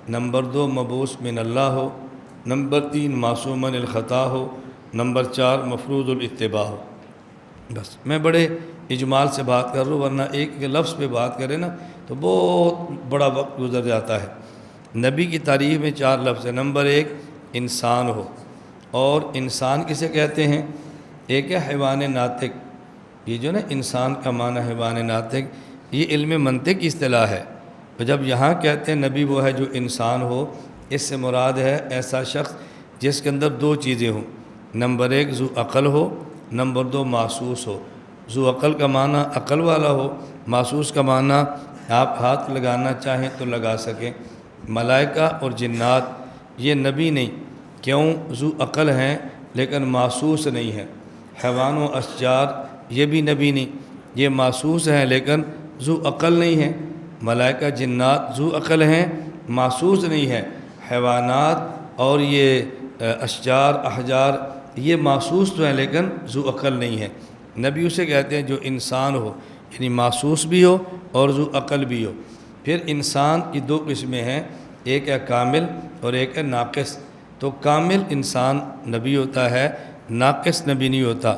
نمبر 2 مبعوث من اللہ ہو، نمبر 3 معصوم من الخطا ہو، نمبر 4 مفروض الاتباع ہو۔ بس میں بڑے اجمال سے بات کر رہا ہوں، ورنہ ایک لفظ پہ بات کریں نا تو بہت بڑا وقت گزر جاتا ہے۔ نبی کی تعریف میں 4 لفظ ہیں۔ نمبر 1 انسان ہو، اور انسان کسے کہتے ہیں؟ ایک ہے حیوان ناطق، یہ جو نا انسان کا معنی حیوان ناطق، یہ علم منطق کی اصطلاح ہے۔ تو جب یہاں کہتے ہیں نبی وہ ہے جو انسان ہو، اس سے مراد ہے ایسا شخص جس کے اندر 2 چیزیں ہوں۔ نمبر 1 ذو عقل ہو، نمبر 2 محسوس ہو۔ ذو عقل کا معنی عقل والا ہو، محسوس کا معنی آپ ہاتھ لگانا چاہیں تو لگا سکیں۔ ملائکہ اور جنات یہ نبی نہیں، کیوں؟ ذو عقل ہیں لیکن محسوس نہیں ہیں۔ حیوان و اشجار یہ بھی نبی نہیں، یہ محسوس ہیں لیکن ذو عقل نہیں ہیں۔ ملائکہ جنات ذو عقل ہیں، محسوس نہیں ہیں۔ حیوانات اور یہ اشجار احجار یہ محسوس تو ہیں لیکن ذو عقل نہیں ہیں۔ نبی اسے کہتے ہیں جو انسان ہو، یعنی محسوس بھی ہو اور ذو عقل بھی ہو۔ پھر انسان کی 2 قسمیں ہیں، ایک ہے کامل اور ایک ہے ناقص۔ تو کامل انسان نبی ہوتا ہے، ناقص نبی نہیں ہوتا۔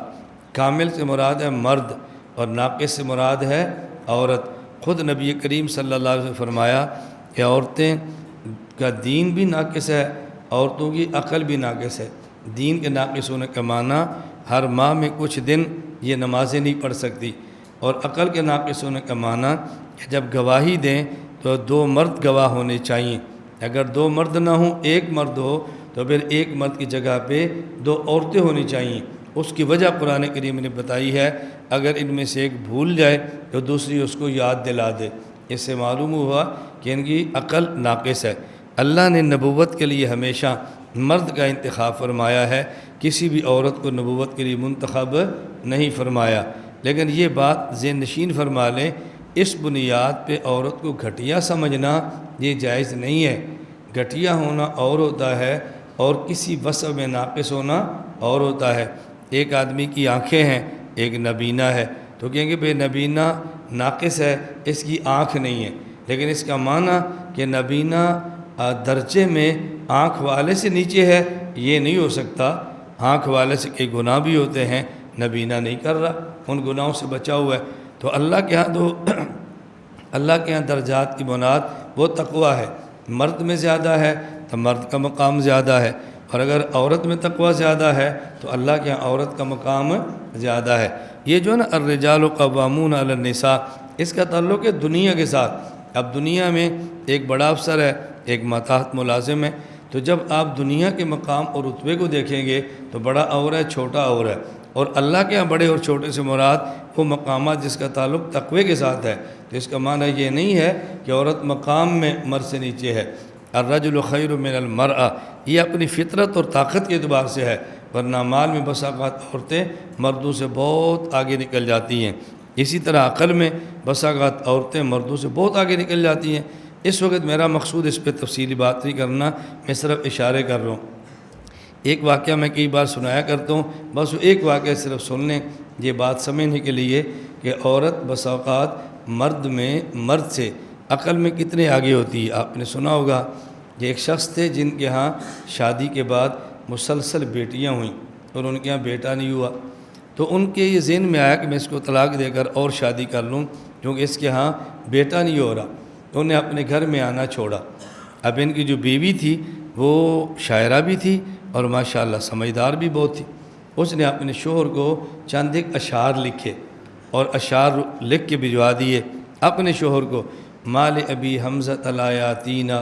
کامل سے مراد ہے مرد اور ناقص سے مراد ہے عورت۔ خود نبی کریم صلی اللہ علیہ وسلم فرمایا کہ عورتیں کا دین بھی ناقص ہے، عورتوں کی عقل بھی ناقص ہے۔ دین کے ناقص ہونے کا معنی ہر ماہ میں کچھ دن یہ نمازیں نہیں پڑھ سکتی، اور عقل کے ناقص ہونے کا معنی کہ جب گواہی دیں تو 2 مرد گواہ ہونے چاہیے۔ اگر 2 مرد نہ ہوں، 1 مرد ہو تو پھر 1 مرد کی جگہ پہ 2 عورتیں ہونی چاہیے۔ اس کی وجہ قرآن کریم نے بتائی ہے، اگر ان میں سے ایک بھول جائے تو دوسری اس کو یاد دلا دے۔ اس سے معلوم ہوا کہ ان کی عقل ناقص ہے۔ اللہ نے نبوت کے لیے ہمیشہ مرد کا انتخاب فرمایا ہے، کسی بھی عورت کو نبوت کے لیے منتخب نہیں فرمایا۔ لیکن یہ بات ذہن نشین فرما لیں، اس بنیاد پہ عورت کو گھٹیا سمجھنا یہ جائز نہیں ہے۔ گھٹیا ہونا اور ہوتا ہے اور کسی وصف میں ناقص ہونا اور ہوتا ہے۔ ایک آدمی کی آنکھیں ہیں، ایک نبینا ہے، تو کہیں گے بھئی نبینا ناقص ہے، اس کی آنکھ نہیں ہے، لیکن اس کا معنی کہ نبینا درجے میں آنکھ والے سے نیچے ہے یہ نہیں ہو سکتا۔ آنکھ والے سے کئی گناہ بھی ہوتے ہیں، نبینا نہیں کر رہا، ان گناہوں سے بچا ہوا ہے۔ تو اللہ کے ہاں اللہ کے ہاں درجات کی بنیاد وہ تقوی ہے۔ مرد میں زیادہ ہے تو مرد کا مقام زیادہ ہے، اور اگر عورت میں تقوی زیادہ ہے تو اللہ کے ہاں عورت کا مقام زیادہ ہے۔ یہ جو ہے نا الرجال قوامون علی النساء، اس کا تعلق ہے دنیا کے ساتھ۔ اب دنیا میں ایک بڑا افسر ہے، ایک ماتحت ملازم ہے، تو جب آپ دنیا کے مقام اور رتبے کو دیکھیں گے تو بڑا اور ہے، چھوٹا اور ہے، اور اللہ کے ہاں بڑے اور چھوٹے سے مراد وہ مقامات جس کا تعلق تقوی کے ساتھ ہے۔ تو اس کا معنی یہ نہیں ہے کہ عورت مقام میں مرد سے نیچے ہے۔ الرجل خیر من المرأة، یہ اپنی فطرت اور طاقت کے اعتبار سے ہے، ورنہ مال میں بسا اوقات عورتیں مردوں سے بہت آگے نکل جاتی ہیں۔ اسی طرح عقل میں بسا اوقات عورتیں مردوں سے بہت آگے نکل جاتی ہیں۔ اس وقت میرا مقصود اس پہ تفصیلی بات نہیں کرنا، میں صرف اشارے کر رہا ہوں۔ ایک واقعہ میں کئی بار سنایا کرتا ہوں، بس ایک واقعہ صرف سن لیں یہ بات سمجھنے کے لیے کہ عورت بسا اوقات مرد سے عقل میں کتنے آگے ہوتی ہے۔ آپ نے سنا ہوگا کہ ایک شخص تھے جن کے ہاں شادی کے بعد مسلسل بیٹیاں ہوئیں اور ان کے ہاں بیٹا نہیں ہوا، تو ان کے یہ ذہن میں آیا کہ میں اس کو طلاق دے کر اور شادی کر لوں کیونکہ اس کے ہاں بیٹا نہیں ہو رہا، تو انہیں اپنے گھر میں آنا چھوڑا۔ اب ان کی جو بیوی تھی وہ شاعرہ بھی تھی اور ماشاءاللہ سمجھدار بھی بہت تھی۔ اس نے اپنے شوہر کو چند ایک اشعار لکھے اور اشعار لکھ کے بھجوا دیے اپنے شوہر کو۔ مال ابی حمزہ لا یاتینا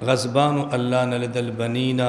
غضبان اللہ نلد البنینا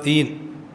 3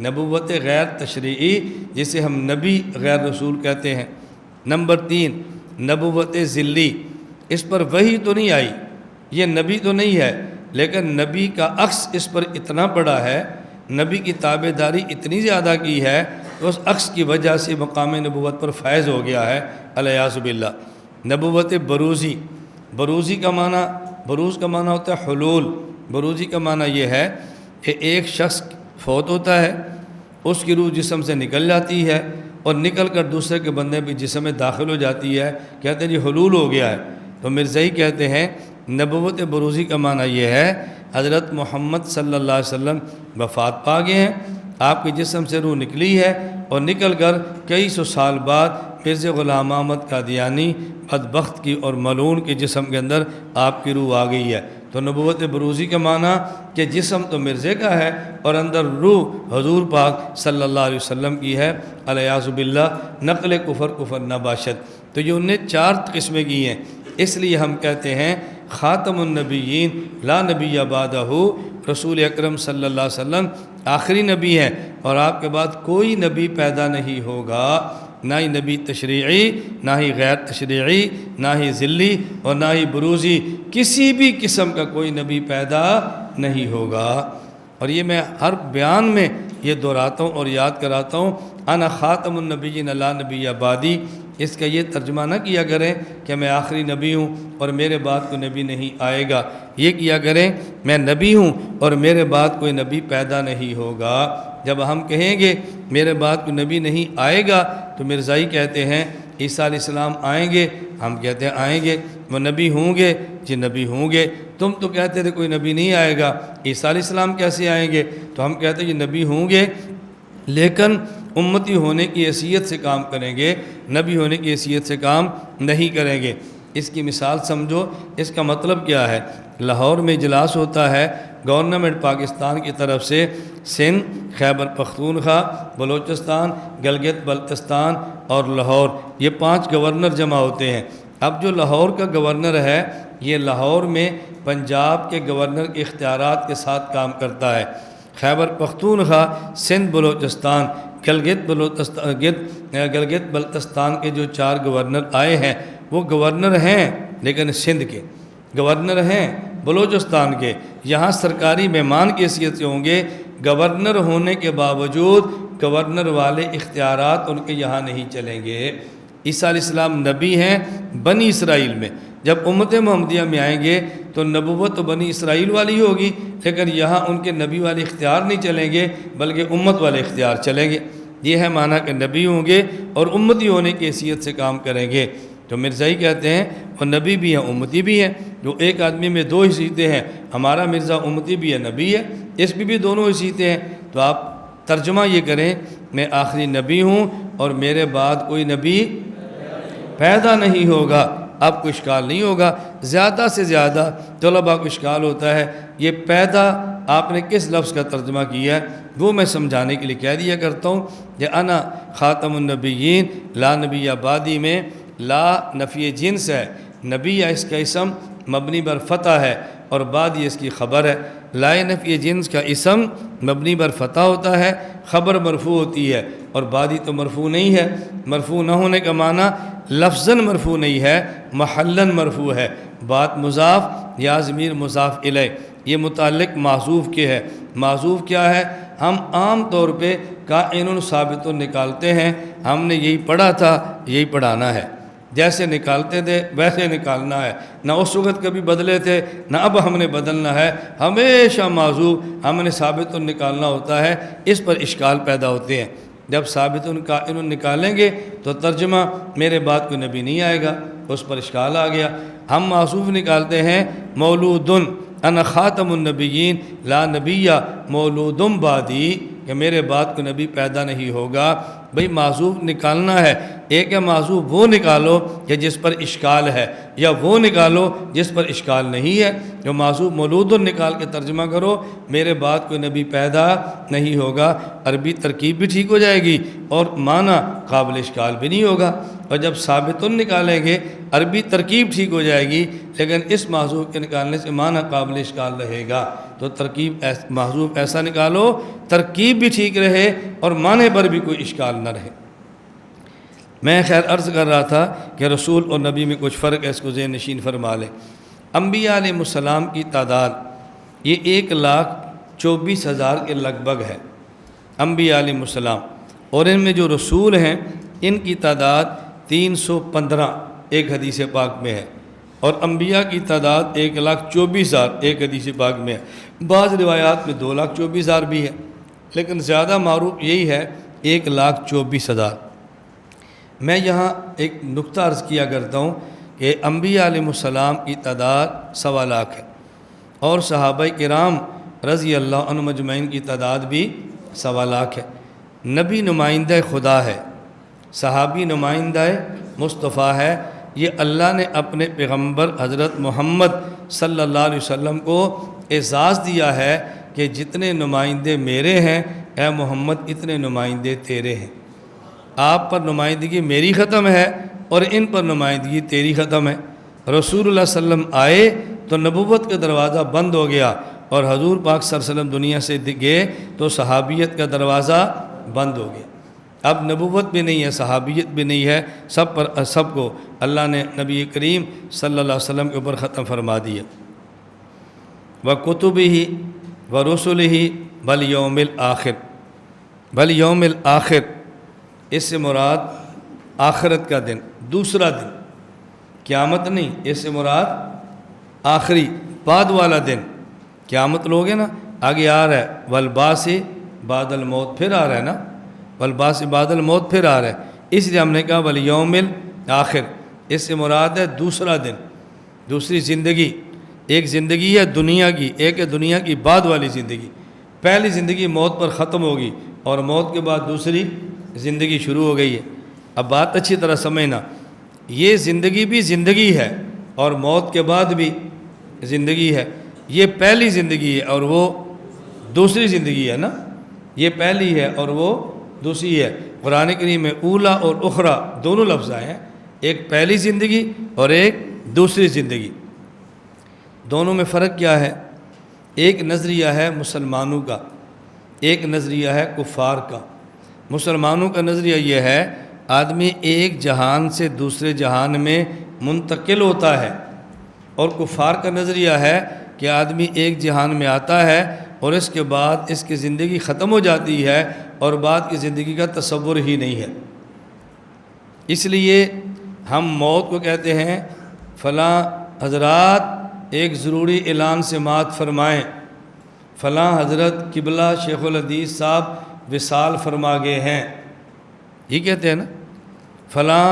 نبوت غیر تشریعی جسے ہم نبی غیر رسول کہتے ہیں۔ نمبر 3 نبوت ذلی، اس پر وحی تو نہیں آئی، یہ نبی تو نہیں ہے، لیکن نبی کا عکس اس پر اتنا بڑا ہے، نبی کی تابع داری اتنی زیادہ کی ہے کہ اس عکس کی وجہ سے مقام نبوت پر فائز ہو گیا ہے، الیاذ باللہ۔ نبوت بروزی، بروز کا معنی ہوتا ہے حلول۔ بروزی کا معنی یہ ہے کہ ایک شخص فوت ہوتا ہے، اس کی روح جسم سے نکل جاتی ہے اور نکل کر دوسرے کے بندے بھی جسم میں داخل ہو جاتی ہے، کہتے ہیں جی حلول ہو گیا ہے۔ تو مرزائی کہتے ہیں نبوت بروزی کا معنی یہ ہے حضرت محمد صلی اللہ علیہ وسلم وفات پا گئے ہیں، آپ کے جسم سے روح نکلی ہے اور نکل کر کئی سو سال بعد مرزا غلام احمد قادیانی بدبخت کی اور ملعون کے جسم کے اندر آپ کی روح آ گئی ہے۔ تو نبوت بروزی کا معنی کہ جسم تو مرزے کا ہے اور اندر روح حضور پاک صلی اللہ علیہ وسلم کی ہے، الیاذ باللہ۔ نقل کفر نہ باشد، تو یہ انہیں 4 قسمیں کی ہیں، اس لیے ہم کہتے ہیں خاتم النبیین لا نبی بعدہ، رسول اکرم صلی اللہ علیہ وسلم آخری نبی ہیں اور آپ کے بعد کوئی نبی پیدا نہیں ہوگا، نہ ہی نبی تشریعی، نہ ہی غیر تشریعی، نہ ہی ذلی اور نہ ہی بروزی، کسی بھی قسم کا کوئی نبی پیدا نہیں ہوگا۔ اور یہ میں ہر بیان میں یہ دہراتا ہوں اور یاد کراتا ہوں، انا خاتم النبیین لا نبی بعدی۔ اس کا یہ ترجمہ نہ کیا کریں کہ میں آخری نبی ہوں اور میرے بعد کوئی نبی نہیں آئے گا، یہ کیا کریں میں نبی ہوں اور میرے بعد کوئی نبی پیدا نہیں ہوگا۔ جب ہم کہیں گے میرے بعد کوئی نبی نہیں آئے گا تو مرزائی کہتے ہیں عیسیٰ علیہ السلام آئیں گے، ہم کہتے ہیں آئیں گے۔ وہ نبی ہوں گے، جی نبی ہوں گے۔ تم تو کہتے تھے کوئی نبی نہیں آئے گا، عیسیٰ علیہ السلام کیسے آئیں گے؟ تو ہم کہتے ہیں یہ نبی ہوں گے لیکن امتی ہونے کی حیثیت سے کام کریں گے، نبی ہونے کی حیثیت سے کام نہیں کریں گے۔ اس کی مثال سمجھو، اس کا مطلب کیا ہے؟ لاہور میں اجلاس ہوتا ہے گورنمنٹ پاکستان کی طرف سے، سندھ، خیبر پختونخوا، بلوچستان، گلگت بلتستان اور لاہور، یہ 5 گورنر جمع ہوتے ہیں۔ اب جو لاہور کا گورنر ہے یہ لاہور میں پنجاب کے گورنر کے اختیارات کے ساتھ کام کرتا ہے۔ خیبر پختونخوا، سندھ، بلوچستان، گلگت بلتستان کے جو 4 گورنر آئے ہیں وہ گورنر ہیں لیکن سندھ کے، گورنر ہیں بلوچستان کے، یہاں سرکاری مہمان کی حیثیت سے ہوں گے۔ گورنر ہونے کے باوجود گورنر والے اختیارات ان کے یہاں نہیں چلیں گے۔ عیسیٰ علیہ السلام نبی ہیں بنی اسرائیل میں، جب امت محمدیہ میں آئیں گے تو نبوت تو بنی اسرائیل والی ہوگی لیکن یہاں ان کے نبی والے اختیار نہیں چلیں گے بلکہ امت والے اختیار چلیں گے۔ یہ ہے معنی کہ نبی ہوں گے اور امتی ہونے کی حیثیت سے کام کریں گے۔ تو مرزائی کہتے ہیں وہ نبی بھی ہیں امتی بھی ہیں، جو ایک آدمی میں 2 حیثیتیں ہیں، ہمارا مرزا امتی بھی ہے نبی ہے، اس میں بھی دونوں حیثیتیں ہیں۔ تو آپ ترجمہ یہ کریں میں آخری نبی ہوں اور میرے بعد کوئی نبی پیدا نہیں ہوگا۔ اب کوئی اشکال نہیں ہوگا۔ زیادہ سے زیادہ طلباء کو اشکال ہوتا ہے یہ پیدا آپ نے کس لفظ کا ترجمہ کیا ہے، وہ میں سمجھانے کے لیے کہہ دیا کرتا ہوں کہ انا خاتم النبیین لا نبی بعدی میں لا نفی جنس ہے، نبی اس کا اسم مبنی بر فتح ہے اور بعدی اس کی خبر ہے۔ لا نفی جنس کا اسم مبنی بر فتح ہوتا ہے، خبر مرفوع ہوتی ہے اور بعدی تو مرفوع نہیں ہے۔ مرفوع نہ ہونے کا معنی لفظاً مرفوع نہیں ہے، محلاً مرفوع ہے۔ بات مضاف یا ضمیر مضاف الیہ، یہ متعلق معذوف کے ہے۔ معذوف کیا ہے؟ ہم عام طور پہ کائن ثابت نکالتے ہیں، ہم نے یہی پڑھا تھا یہی پڑھانا ہے، جیسے نکالتے تھے ویسے نکالنا ہے، نہ اس وقت کبھی بدلے تھے نہ اب ہم نے بدلنا ہے، ہمیشہ معذوف ہم نے ثابت نکالنا ہوتا ہے۔ اس پر اشکال پیدا ہوتے ہیں۔ جب ثابت قائن نکالیں گے تو ترجمہ میرے بعد کوئی نبی نہیں آئے گا، اس پر اشکال آ گیا۔ ہم معصوف نکالتے ہیں مولودن، انا خاتم النبیین لا نبی مولودم بعدی، کہ میرے بعد کوئی نبی پیدا نہیں ہوگا۔ بھئی معذوف نکالنا ہے، ایک ہے معذوف وہ نکالو کہ جس پر اشکال ہے، یا وہ نکالو جس پر اشکال نہیں ہے۔ جو معذوف مولود نکال کے ترجمہ کرو، میرے بعد کوئی نبی پیدا نہیں ہوگا، عربی ترکیب بھی ٹھیک ہو جائے گی اور معنی قابل اشکال بھی نہیں ہوگا۔ اور جب ثابت نکالیں گے عربی ترکیب ٹھیک ہو جائے گی، لیکن اس معذوف کے نکالنے سے معنی قابل اشکال رہے گا۔ تو ترکیب معذوف ایسا نکالو ترکیب بھی ٹھیک رہے اور معنی پر بھی کوئی اشکال نہ رہے۔ میں خیر عرض کر رہا تھا کہ رسول اور نبی میں کچھ فرق ہے، اس کو ذہن نشین فرما لیں۔ انبیاء علیہ السلام کی تعداد یہ 1,24,000 کے لگ بھگ ہے، انبیاء علیہ السلام، اور ان میں جو رسول ہیں ان کی تعداد 315 ایک حدیث پاک میں ہے، اور انبیاء کی تعداد 1,24,000 ایک حدیث پاک میں ہے۔ بعض روایات میں 2,24,000 بھی ہے، لیکن زیادہ معروف یہی ہے 1,24,000۔ میں یہاں ایک نقطہ عرض کیا کرتا ہوں کہ انبیاء علیہ السلام کی تعداد 1.25 لاکھ ہے، اور صحابہ کرام رضی اللہ عنہ مجمعین کی تعداد بھی 1.25 لاکھ ہے۔ نبی نمائندہ خدا ہے، صحابی نمائندہ مصطفیٰ ہے۔ یہ اللہ نے اپنے پیغمبر حضرت محمد صلی اللہ علیہ وسلم کو اعزاز دیا ہے کہ جتنے نمائندے میرے ہیں اے محمد اتنے نمائندے تیرے ہیں۔ آپ پر نمائندگی میری ختم ہے اور ان پر نمائندگی تیری ختم ہے۔ رسول اللہ صلی اللہ علیہ وسلم آئے تو نبوت کا دروازہ بند ہو گیا، اور حضور پاک صلی اللہ علیہ وسلم دنیا سے گئے تو صحابیت کا دروازہ بند ہو گیا۔ اب نبوت بھی نہیں ہے، صحابیت بھی نہیں ہے، سب کو اللہ نے نبی کریم صلی اللہ علیہ وسلم کے اوپر ختم فرما دیا۔ وَكُتُبِهِ وَرُسُلِهِ وَالْيَوْمِ الْآخِرِ، وَالْيَوْمِ الْآخِرِ اس سے مراد آخرت کا دن، دوسرا دن، قیامت نہیں، اس سے مراد آخری بعد والا دن۔ قیامت لوگ ہیں نا، آگے آ رہا ہے والبعث بعد الموت، پھر آ رہا ہے نا، والبعث بعد الموت پھر آ رہا ہے، اس لیے ہم نے کہا والیوم الآخر، اس سے مراد ہے دوسرا دن، دوسری زندگی۔ ایک زندگی ہے دنیا کی، ایک ہے دنیا کی بعد والی زندگی۔ پہلی زندگی موت پر ختم ہوگی اور موت کے بعد دوسری زندگی شروع ہو گئی ہے۔ اب بات اچھی طرح سمجھنا، یہ زندگی بھی زندگی ہے اور موت کے بعد بھی زندگی ہے۔ یہ پہلی زندگی ہے اور وہ دوسری زندگی ہے نا، یہ پہلی ہے اور وہ دوسری ہے۔ قرآن کریم میں اولا اور اخرى دونوں لفظ آئے ہیں، ایک پہلی زندگی اور ایک دوسری زندگی۔ دونوں میں فرق کیا ہے؟ ایک نظریہ ہے مسلمانوں کا، ایک نظریہ ہے کفار کا۔ مسلمانوں کا نظریہ یہ ہے آدمی ایک جہان سے دوسرے جہان میں منتقل ہوتا ہے، اور کفار کا نظریہ ہے کہ آدمی ایک جہان میں آتا ہے اور اس کے بعد اس کی زندگی ختم ہو جاتی ہے اور بعد کی زندگی کا تصور ہی نہیں ہے۔ اس لیے ہم موت کو کہتے ہیں فلاں حضرات ایک ضروری اعلان سماعت فرمائیں، فلاں حضرت قبلہ شیخ الحدیث صاحب وصال فرما گئے ہیں، یہ کہتے ہیں نا، فلاں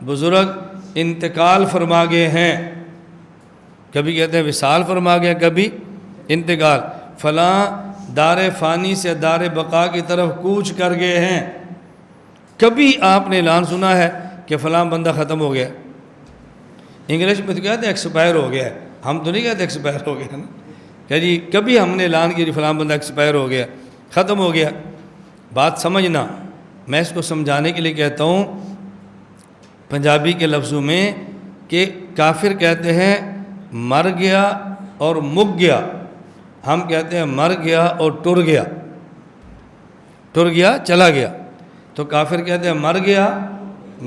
بزرگ انتقال فرما گئے ہیں، کبھی کہتے ہیں وصال فرما گئے، کبھی انتقال، فلاں دار فانی سے دار بقا کی طرف کوچ کر گئے ہیں۔ کبھی آپ نے اعلان سنا ہے کہ فلاں بندہ ختم ہو گیا؟ انگلش میں تو کہتے ہیں ایکسپائر ہو گیا ہے، ہم تو نہیں کہتے ایکسپائر ہو گیا نا، کہ جی کبھی ہم نے اعلان کیا فلاں بندہ ایکسپائر ہو گیا، ختم ہو گیا۔ بات سمجھنا، میں اس کو سمجھانے کے لیے کہتا ہوں پنجابی کے لفظوں میں کہ کافر کہتے ہیں مر گیا اور مک گیا، ہم کہتے ہیں مر گیا اور ٹر گیا، ٹر گیا چلا گیا۔ تو کافر کہتے ہیں مر گیا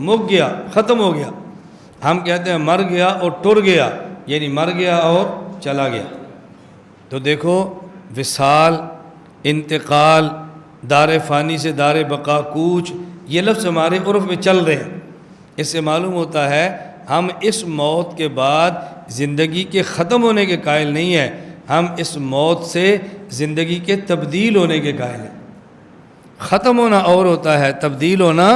مک گیا ختم ہو گیا، ہم کہتے ہیں مر گیا اور ٹر گیا، یعنی مر گیا اور چلا گیا۔ تو دیکھو وصال، انتقال، دار فانی سے دار بقا کوچ، یہ لفظ ہمارے عرف میں چل رہے ہیں۔ اس سے معلوم ہوتا ہے ہم اس موت کے بعد زندگی کے ختم ہونے کے قائل نہیں ہیں، ہم اس موت سے زندگی کے تبدیل ہونے کے قائل ہیں۔ ختم ہونا اور ہوتا ہے، تبدیل ہونا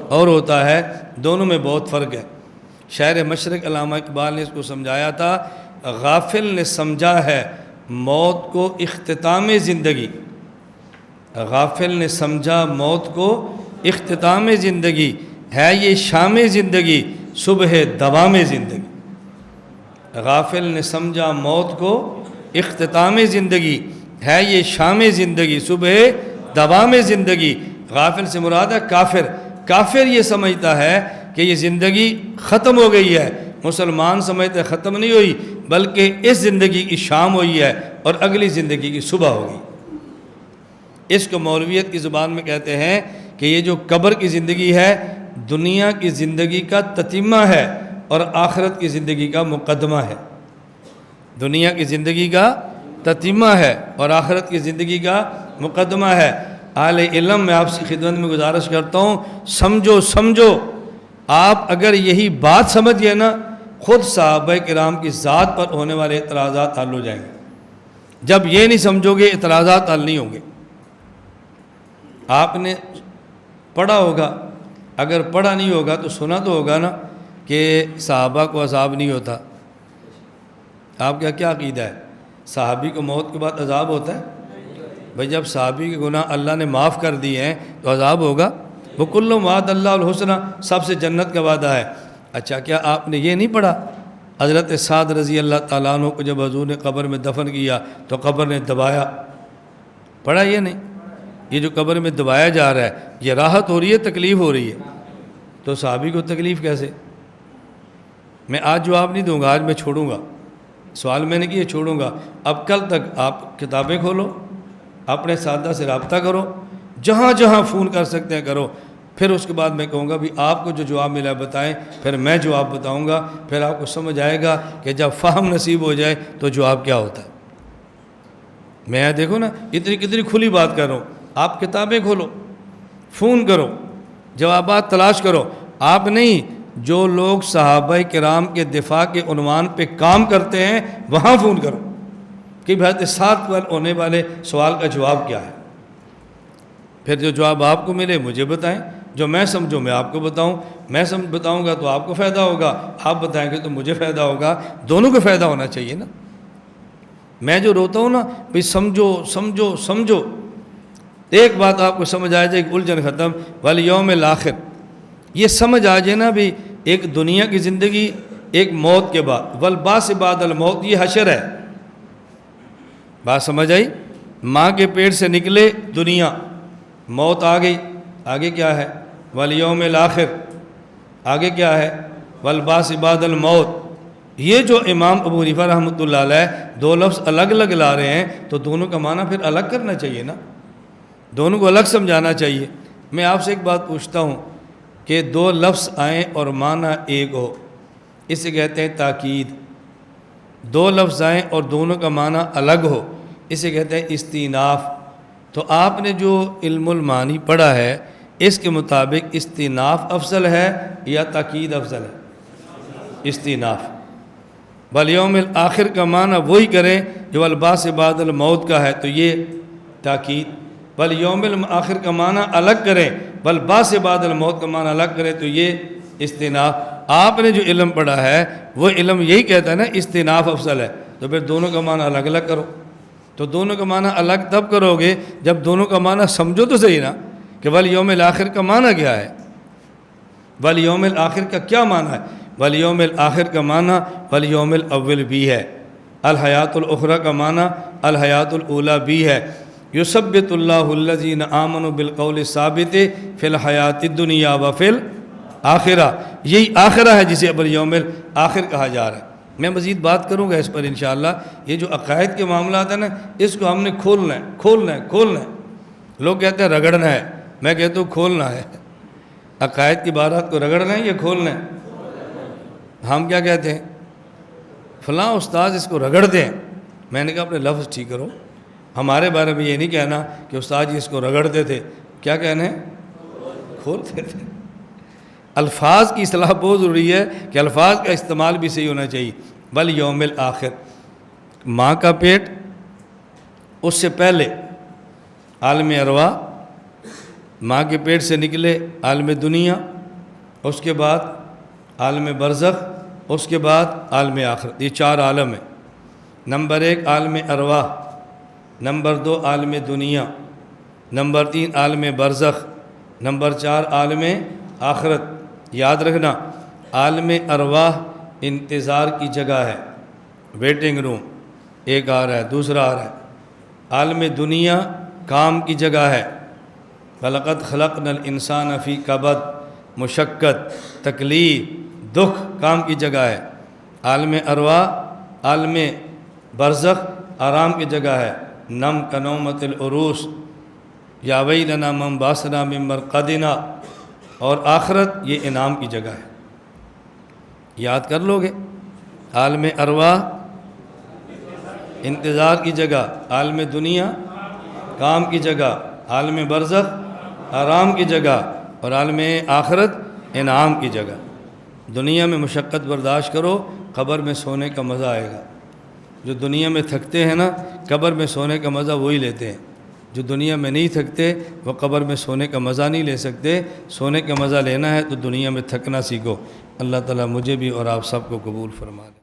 اور ہوتا ہے، دونوں میں بہت فرق ہے۔ شاعر مشرق علامہ اقبال نے اس کو سمجھایا تھا، غافل نے سمجھا ہے موت کو اختتام زندگی، غافل نے سمجھا موت کو اختتام زندگی، ہے یہ شام زندگی صبح دوام زندگی۔ غافل نے سمجھا موت کو اختتام زندگی، ہے یہ شام زندگی صبح دوام زندگی۔ غافل سے مراد ہے کافر۔ کافر یہ سمجھتا ہے کہ یہ زندگی ختم ہو گئی ہے، مسلمان سمجھتے ختم نہیں ہوئی بلکہ اس زندگی کی شام ہوئی ہے اور اگلی زندگی کی صبح ہوگی۔ اس کو مولویت کی زبان میں کہتے ہیں کہ یہ جو قبر کی زندگی ہے دنیا کی زندگی کا تتمہ ہے اور آخرت کی زندگی کا مقدمہ ہے۔ دنیا کی زندگی کا تتمہ ہے اور آخرت کی زندگی کا مقدمہ ہے۔ اہل علم میں آپ سے خدمت میں گزارش کرتا ہوں، سمجھو آپ اگر یہی بات سمجھ گئے نا، خود صحابہ کرام کی ذات پر ہونے والے اعتراضات حل ہو جائیں گے۔ جب یہ نہیں سمجھو گے اعتراضات حل نہیں ہوں گے۔ آپ نے پڑھا ہوگا، اگر پڑھا نہیں ہوگا تو سنا تو ہوگا نا کہ صحابہ کو عذاب نہیں ہوتا۔ آپ کا کیا عقیدہ ہے؟ صحابی کو موت کے بعد عذاب ہوتا ہے؟ بھئی جب صحابی کے گناہ اللہ نے معاف کر دیے ہیں تو عذاب ہوگا؟ وَكُلٌّ وَعَدَ اللَّهُ الْحُسْنَى، سب سے جنت کا وعدہ ہے۔ اچھا کیا آپ نے یہ نہیں پڑھا؟ حضرت سعد رضی اللہ تعالیٰ عنہ کو جب حضور نے قبر میں دفن کیا تو قبر نے دبایا، پڑھا یہ نہیں؟ یہ جو قبر میں دبایا جا رہا ہے یہ راحت ہو رہی ہے، تکلیف ہو رہی ہے، تو صحابی کو تکلیف کیسے؟ میں آج جواب نہیں دوں گا، آج میں چھوڑوں گا سوال، میں نے کیا چھوڑوں گا۔ اب کل تک آپ کتابیں کھولو، اپنے سادہ سے رابطہ کرو، جہاں جہاں فون کر سکتے ہیں کرو، پھر اس کے بعد میں کہوں گا بھی آپ کو جو جواب ملا بتائیں، پھر میں جواب بتاؤں گا، پھر آپ کو سمجھ آئے گا کہ جب فہم نصیب ہو جائے تو جواب کیا ہوتا ہے۔ میں دیکھو نا کتنی کھلی بات کر رہا ہوں، آپ کتابیں کھولو، فون کرو، جوابات تلاش کرو۔ آپ نہیں، جو لوگ صحابہ کرام کے دفاع کے عنوان پہ کام کرتے ہیں وہاں فون کرو کہ بھائی ساتھ پر ہونے والے سوال کا جواب کیا ہے۔ پھر جو جواب آپ کو ملے مجھے بتائیں، جو میں سمجھوں میں آپ کو بتاؤں، میں بتاؤں گا تو آپ کو فائدہ ہوگا، آپ بتائیں گے تو مجھے فائدہ ہوگا، دونوں کو فائدہ ہونا چاہیے نا۔ میں جو روتا ہوں نا بھئی سمجھو، ایک بات آپ کو سمجھ آ جائے کہ الجھن ختم، والیوم الآخر، یہ سمجھ آ جائے نا بھی ایک دنیا کی زندگی، ایک موت کے بعد، والبعث بعد الموت، یہ حشر ہے۔ بات سمجھ آئی؟ ماں کے پیٹ سے نکلے دنیا، موت آ گئی، آگے کیا ہے؟ والیوم الآخر، آگے کیا ہے؟ والبعث بعد الموت۔ یہ جو امام ابو حنیفہ رحمۃ اللہ علیہ دو لفظ الگ الگ لا رہے ہیں تو دونوں کا معنی پھر الگ کرنا چاہیے نا، دونوں کو الگ سمجھانا چاہیے۔ میں آپ سے ایک بات پوچھتا ہوں کہ دو لفظ آئیں اور معنی ایک ہو، اسے کہتے ہیں تاکید۔ دو لفظ آئیں اور دونوں کا معنی الگ ہو، اسے کہتے ہیں استیناف۔ تو آپ نے جو علم المعانی پڑھا ہے اس کے مطابق استیناف افضل ہے یا تاکید افضل ہے؟ استیناف۔ والیوم الآخر کا معنی وہی کریں جو والبعث بعد الموت کا ہے تو یہ تاکید، والیوم الآخر کا معنی الگ کریں، والبعث بعد الموت کا معنی الگ کریں تو یہ استیناف۔ آپ نے جو علم پڑھا ہے وہ علم یہی کہتا ہے نا استیناف افضل ہے، تو پھر دونوں کا معنی الگ الگ کرو۔ تو دونوں کا معنی الگ تب کرو گے جب دونوں کا معنی سمجھو تو صحیح نا کہ والیوم الآخر کا معنی کیا ہے، والیوم الآخر کا کیا معنی ہے۔ والیوم الآخر کا معنی والیوم الاول بھی ہے، الحیات الاخری کا معنی الحیات الاولی بھی ہے۔ یثبت اللہ الذین آمنوا بالقول الثابت فی الحیات الدنیا وفی الآخرہ، یہی آخرہ ہے جسے والیوم الآخر کہا جا رہا ہے۔ میں مزید بات کروں گا اس پر انشاءاللہ۔ یہ جو عقائد کے معاملات ہیں نا اس کو ہم نے کھولنا ہے۔ لوگ کہتے ہیں رگڑنا ہے، میں کہتا ہوں کھولنا ہے۔ عقائد کی بارات کو رگڑنا ہے یا کھولنا ہے؟ ہم کیا کہتے ہیں؟ فلاں استاذ اس کو رگڑ دیں، میں نے کہا اپنے لفظ ٹھیک کرو، ہمارے بارے میں یہ نہیں کہنا کہ استاد جی اس کو رگڑتے تھے، کیا کہنا ہے؟ کھولتے تھے۔ الفاظ کی اصلاح بہت ضروری ہے کہ الفاظ کا استعمال بھی صحیح ہونا چاہیے۔ والیوم الآخر، ماں کا پیٹ، اس سے پہلے عالم ارواح، ماں کے پیٹ سے نکلے عالم دنیا، اس کے بعد عالم برزخ، اس کے بعد عالم آخرت، یہ چار عالم ہیں۔ نمبر 1 عالم ارواح، نمبر 2 عالم دنیا، نمبر 3 عالم برزخ، نمبر 4 عالم آخرت، یاد رکھنا عالم ارواح انتظار کی جگہ ہے، ویٹنگ روم، ایک آ رہا ہے دوسرا آ رہا ہے۔ عالم دنیا کام کی جگہ ہے، وَلَقَدْ خَلَقْنَا الْإِنسَانَ فِي کبد، مشقت، تکلیف، دکھ کام کی جگہ ہے۔ عالم ارواح، عالم برزخ آرام کی جگہ ہے، نم کنومت العروس، یا ویلنا من باسنا من مرقدنا، اور آخرت یہ انعام کی جگہ ہے۔ یاد کر لو گے، عالم ارواح انتظار کی جگہ، عالم دنیا کام کی جگہ، عالم برزخ آرام کی جگہ، اور عالم آخرت انعام کی جگہ۔ دنیا میں مشقت برداشت کرو، قبر میں سونے کا مزہ آئے گا۔ جو دنیا میں تھکتے ہیں نا، قبر میں سونے کا مزہ وہی لیتے ہیں۔ جو دنیا میں نہیں تھکتے وہ قبر میں سونے کا مزہ نہیں لے سکتے۔ سونے کا مزہ لینا ہے تو دنیا میں تھکنا سیکھو۔ اللہ تعالیٰ مجھے بھی اور آپ سب کو قبول فرما دے۔